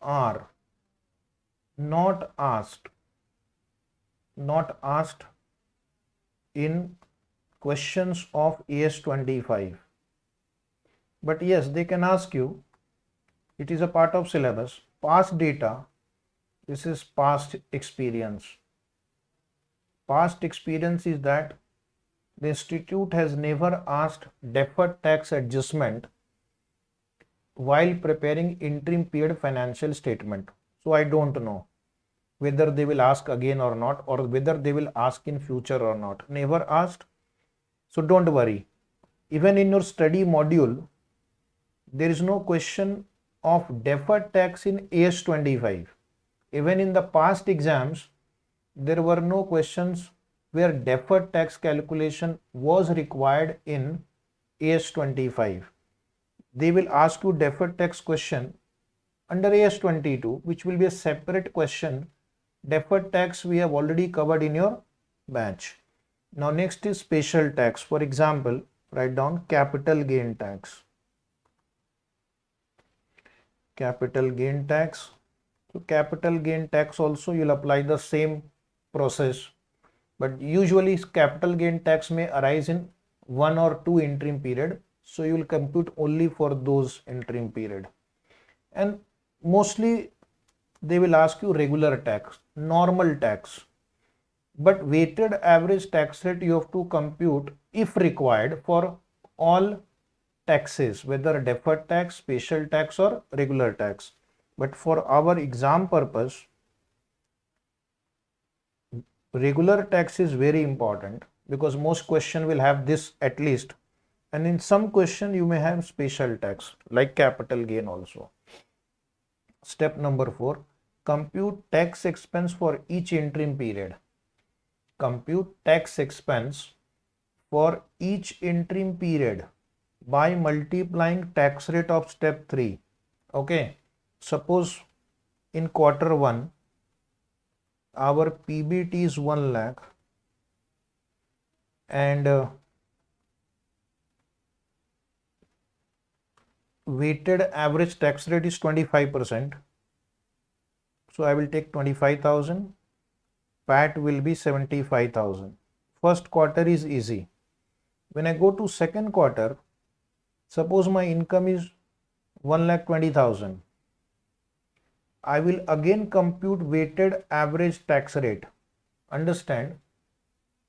are not asked in questions of AS25. But yes, they can ask you, it is a part of syllabus. Past data, this is past experience. Past experience is that the institute has never asked deferred tax adjustment while preparing interim period financial statement. So I don't know whether they will ask again or not, or whether they will ask in future or not. Never asked. So don't worry. Even in your study module, there is no question of deferred tax in AS25. Even in the past exams, there were no questions where deferred tax calculation was required in AS25. They will ask you deferred tax question under AS22, which will be a separate question. Deferred tax we have already covered in your batch. Now next is special tax. For example, write down capital gain tax. Capital gain tax. So capital gain tax also you'll apply the same process, but usually capital gain tax may arise in 1 or 2 interim period. So you will compute only for those interim period. And mostly they will ask you regular tax, normal tax, but weighted average tax rate you have to compute if required for all taxes, whether deferred tax, special tax or regular tax. But for our exam purpose, regular tax is very important because most question will have this at least, and in some question you may have special tax like capital gain also. Step number 4, compute tax expense for each interim period. Compute tax expense for each interim period by multiplying tax rate of step 3. Okay, suppose in quarter 1 our PBT is 1 lakh and weighted average tax rate is 25%. So I will take 25,000. PAT will be 75,000. First quarter is easy. When I go to second quarter, suppose my income is 1,20,000. I will again compute weighted average tax rate. Understand?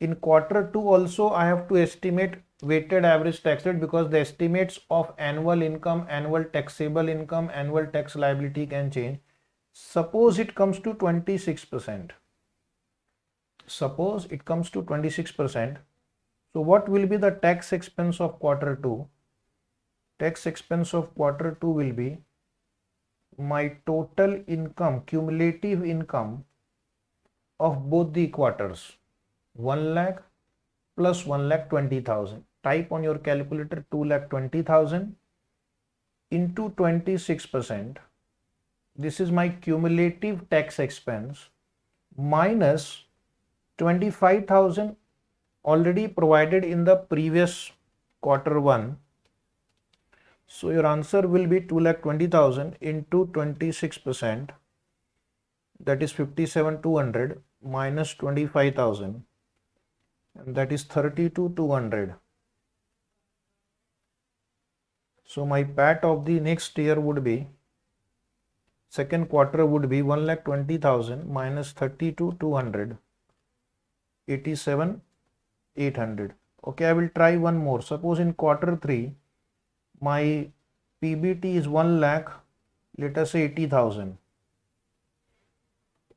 In quarter 2 also I have to estimate weighted average tax rate because the estimates of annual income, annual taxable income, annual tax liability can change. Suppose it comes to 26%. Suppose it comes to 26%. So what will be the tax expense of quarter 2? Tax expense of quarter 2 will be my total income, cumulative income of both the quarters, 1 lakh plus 1,20,000. Type on your calculator 2,20,000 into 26%. This is my cumulative tax expense minus 25,000 already provided in the previous quarter 1. So your answer will be 2,20,000 into 26%, that is 57,200 minus 25,000, and that is 32,200. So my PAT of the next year would be, second quarter would be 1,20,000 minus 32,200, 87,800. Okay, I will try one more. Suppose in quarter 3 my PBT is 1 lakh, let us say 80,000,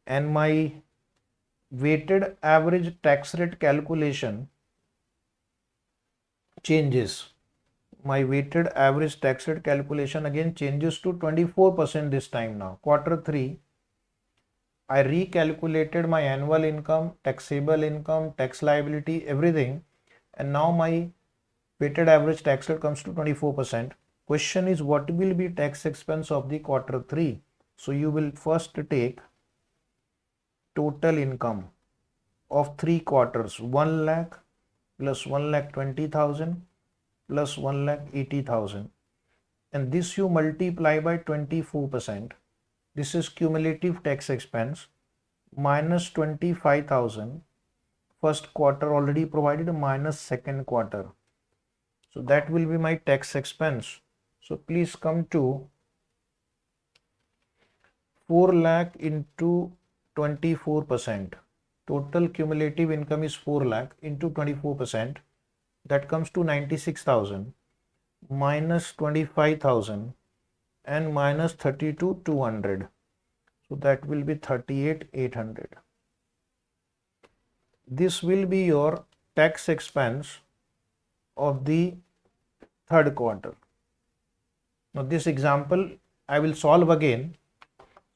and my weighted average tax rate calculation changes. My weighted average tax rate calculation again changes to 24% this time now. Quarter 3, I recalculated my annual income, taxable income, tax liability, everything, and now my weighted average tax rate comes to 24%. Question is, what will be tax expense of the quarter 3? So you will first take total income of 3 quarters, 1 lakh plus 1,20,000 plus 1,80,000, and this you multiply by 24%. This is cumulative tax expense minus 25,000 first quarter already provided minus second quarter. So that will be my tax expense. So please come to 4 lakh into 24%. Total cumulative income is 4 lakh into 24%. That comes to 96,000 minus 25,000 and minus 32,200. So that will be 38,800. This will be your tax expense of the third quarter. Now this example I will solve again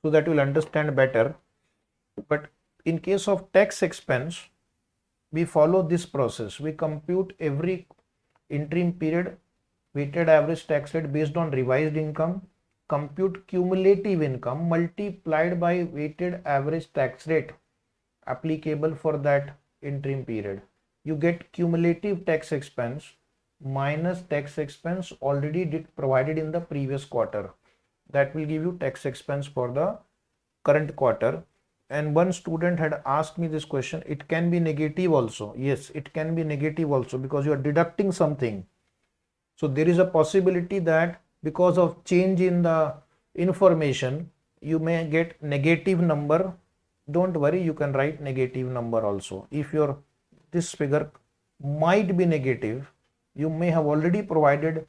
so that you will understand better. But in case of tax expense, we follow this process. We compute every interim period weighted average tax rate based on revised income, compute cumulative income multiplied by weighted average tax rate applicable for that interim period. You get cumulative tax expense minus tax expense already provided in the previous quarter. That will give you tax expense for the current quarter. And one student had asked me this question, it can be negative also. Yes, it can be negative also because you are deducting something. So there is a possibility that because of change in the information, you may get negative number. Don't worry, you can write negative number also. If this figure might be negative, you may have already provided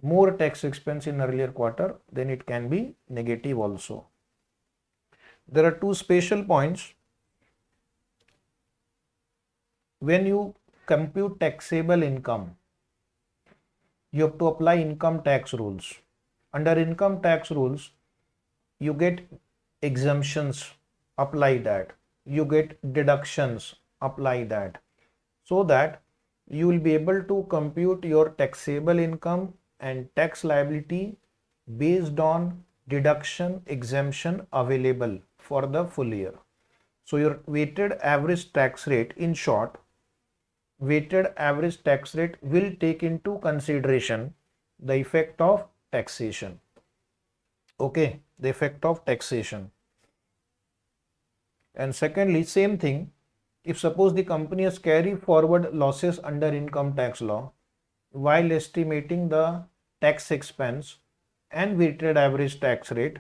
more tax expense in earlier quarter, then it can be negative also. There are two special points. When you compute taxable income, you have to apply income tax rules. Under income tax rules, you get exemptions, apply that. You get deductions, apply that. So that you will be able to compute your taxable income and tax liability based on deduction exemption available for the full year. So your weighted average tax rate, in short, weighted average tax rate will take into consideration the effect of taxation. Okay, the effect of taxation. And secondly, same thing, if suppose the company has carried forward losses under income tax law, while estimating the tax expense and weighted average tax rate,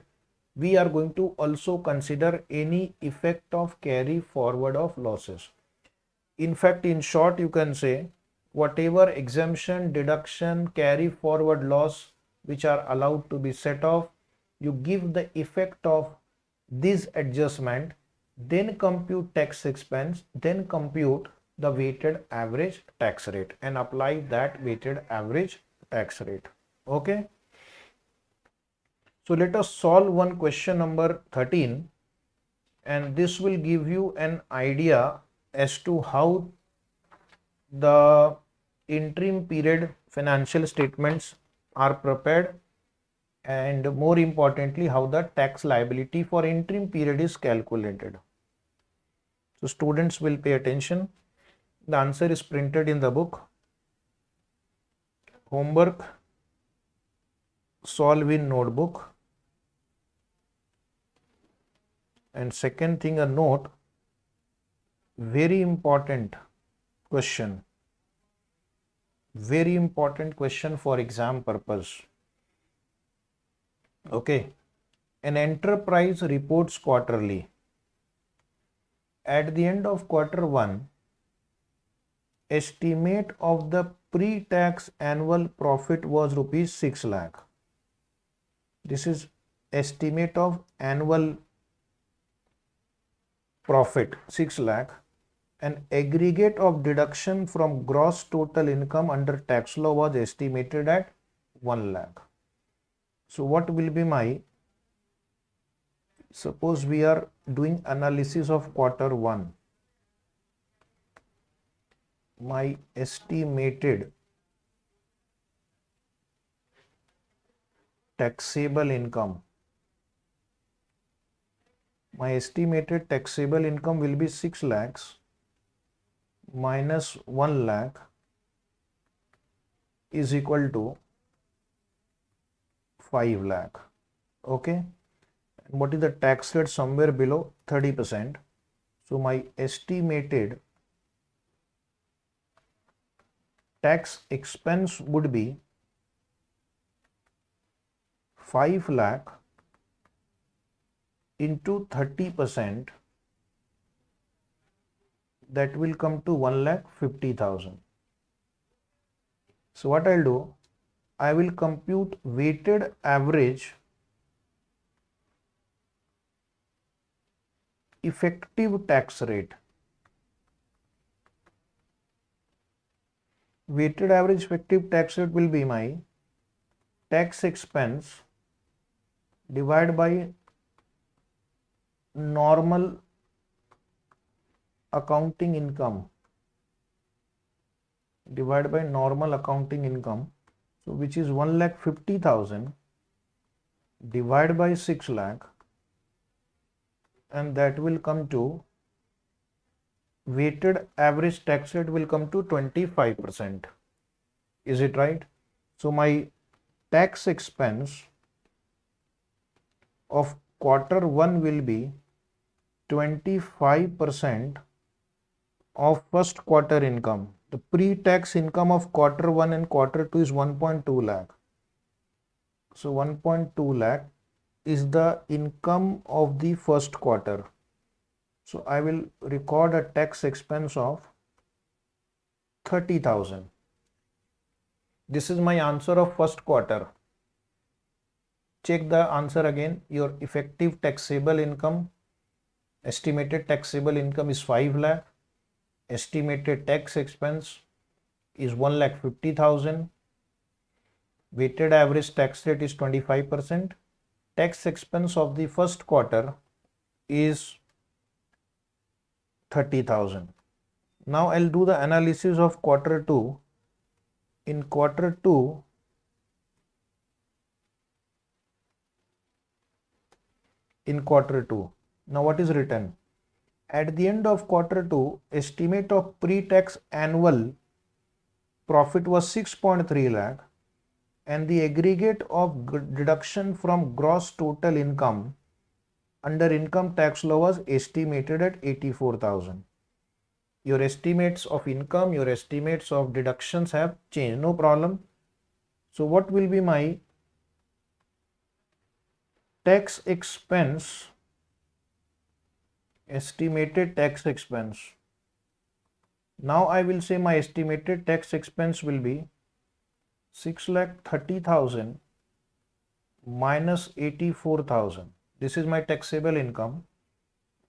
we are going to also consider any effect of carry forward of losses. In fact, in short, you can say whatever exemption, deduction, carry forward loss which are allowed to be set off, you give the effect of this adjustment, then compute tax expense, then compute the weighted average tax rate and apply that weighted average tax rate. Okay. So let us solve one question number 13, and this will give you an idea as to how the interim period financial statements are prepared, and more importantly how the tax liability for interim period is calculated. So students will pay attention. The answer is printed in the book. Homework, solve in notebook. And second thing, a note, very important question. Very important question for exam purpose. Okay. An enterprise reports quarterly. At the end of quarter 1, estimate of the pre-tax annual profit was rupees 6 lakh. This is estimate of annual profit 6 lakh. An aggregate of deduction from gross total income under tax law was estimated at 1 lakh. So what will be my, suppose we are doing analysis of quarter 1. My estimated taxable income. My estimated taxable income will be 6 lakhs minus 1 lakh is equal to 5 lakh. Okay. And what is the tax rate? Somewhere below 30%. So my estimated tax expense would be 5 lakh into 30%, that will come to 1,50,000. So what I'll do, I will compute weighted average effective tax rate. Weighted average effective tax rate will be my tax expense divided by normal accounting income divided by normal accounting income. So which is 1,50,000 divided by 6 lakh, and that will come to weighted average tax rate will come to 25%. Is it right? So my tax expense of quarter 1 will be 25% of first quarter income. The pre-tax income of quarter 1 and quarter 2 is 1.2 lakh. So 1.2 lakh is the income of the first quarter. So I will record a tax expense of 30,000. This is my answer of first quarter. Check the answer again. Your effective taxable income, estimated taxable income is 5 lakh. Estimated tax expense is 1,50,000. Weighted average tax rate is 25%. Tax expense of the first quarter is 30,000. Now I'll do the analysis of quarter 2. In quarter 2, now what is written? At the end of quarter 2, estimate of pre-tax annual profit was 6.3 lakh, and the aggregate of deduction from gross total income under income tax law was estimated at 84,000. Your estimates of income, your estimates of deductions have changed, no problem. So what will be my tax expense, estimated tax expense? Now I will say my estimated tax expense will be 6,30,000 minus 84,000. This is my taxable income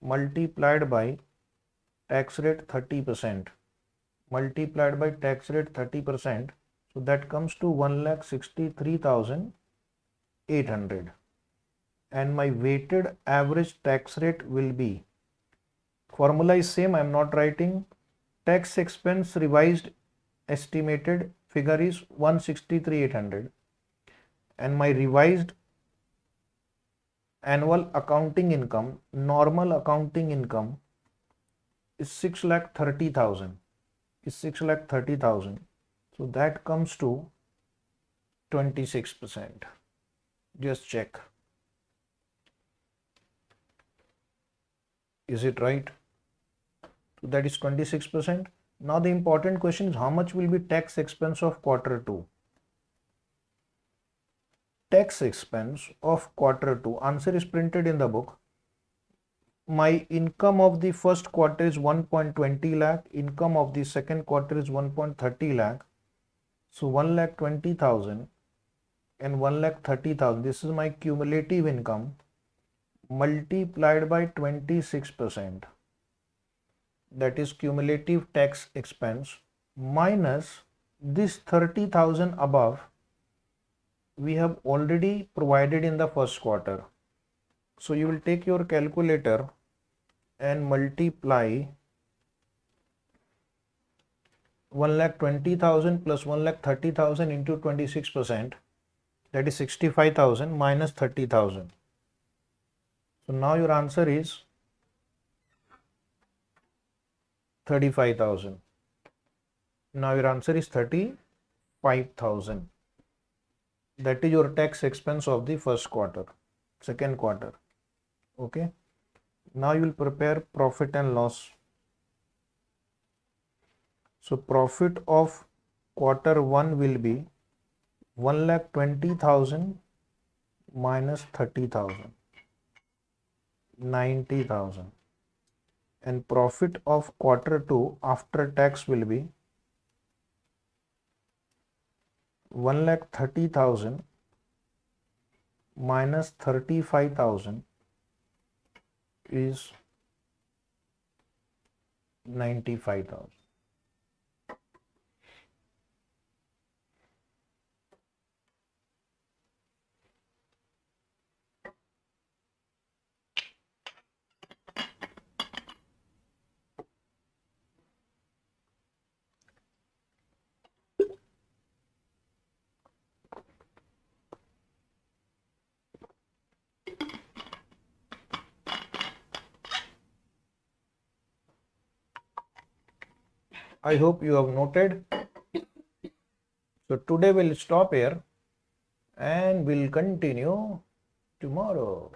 multiplied by tax rate 30%. Multiplied by tax rate 30%. So that comes to 1,63,800. And my weighted average tax rate will be, formula is same, I am not writing. Tax expense revised estimated figure is 163,800, and my revised annual accounting income, normal accounting income is 6,30,000. Is 6,30,000. So that comes to 26%. Just check. Is it right? So that is 26%. Now the important question is, how much will be tax expense of quarter 2? Tax expense of quarter 2, answer is printed in the book. My income of the first quarter is 1.20 lakh, income of the second quarter is 1.30 lakh. So 1,20,000 and 1,30,000, this is my cumulative income multiplied by 26%. That is cumulative tax expense minus this 30,000 above we have already provided in the first quarter. So you will take your calculator and multiply 1,20,000 plus 1,30,000 into 26%, that is 65,000 minus 30,000. So now your answer is 35,000. Now your answer is 35,000. That is your tax expense of the first quarter, second quarter. Okay. Now you will prepare profit and loss. So profit of quarter 1 will be 1,20,000 minus 30,000, 90,000. And profit of quarter 2 after tax will be 1,30,000 minus 35,000 is 95,000. I hope you have noted. So today we'll stop here and we'll continue tomorrow.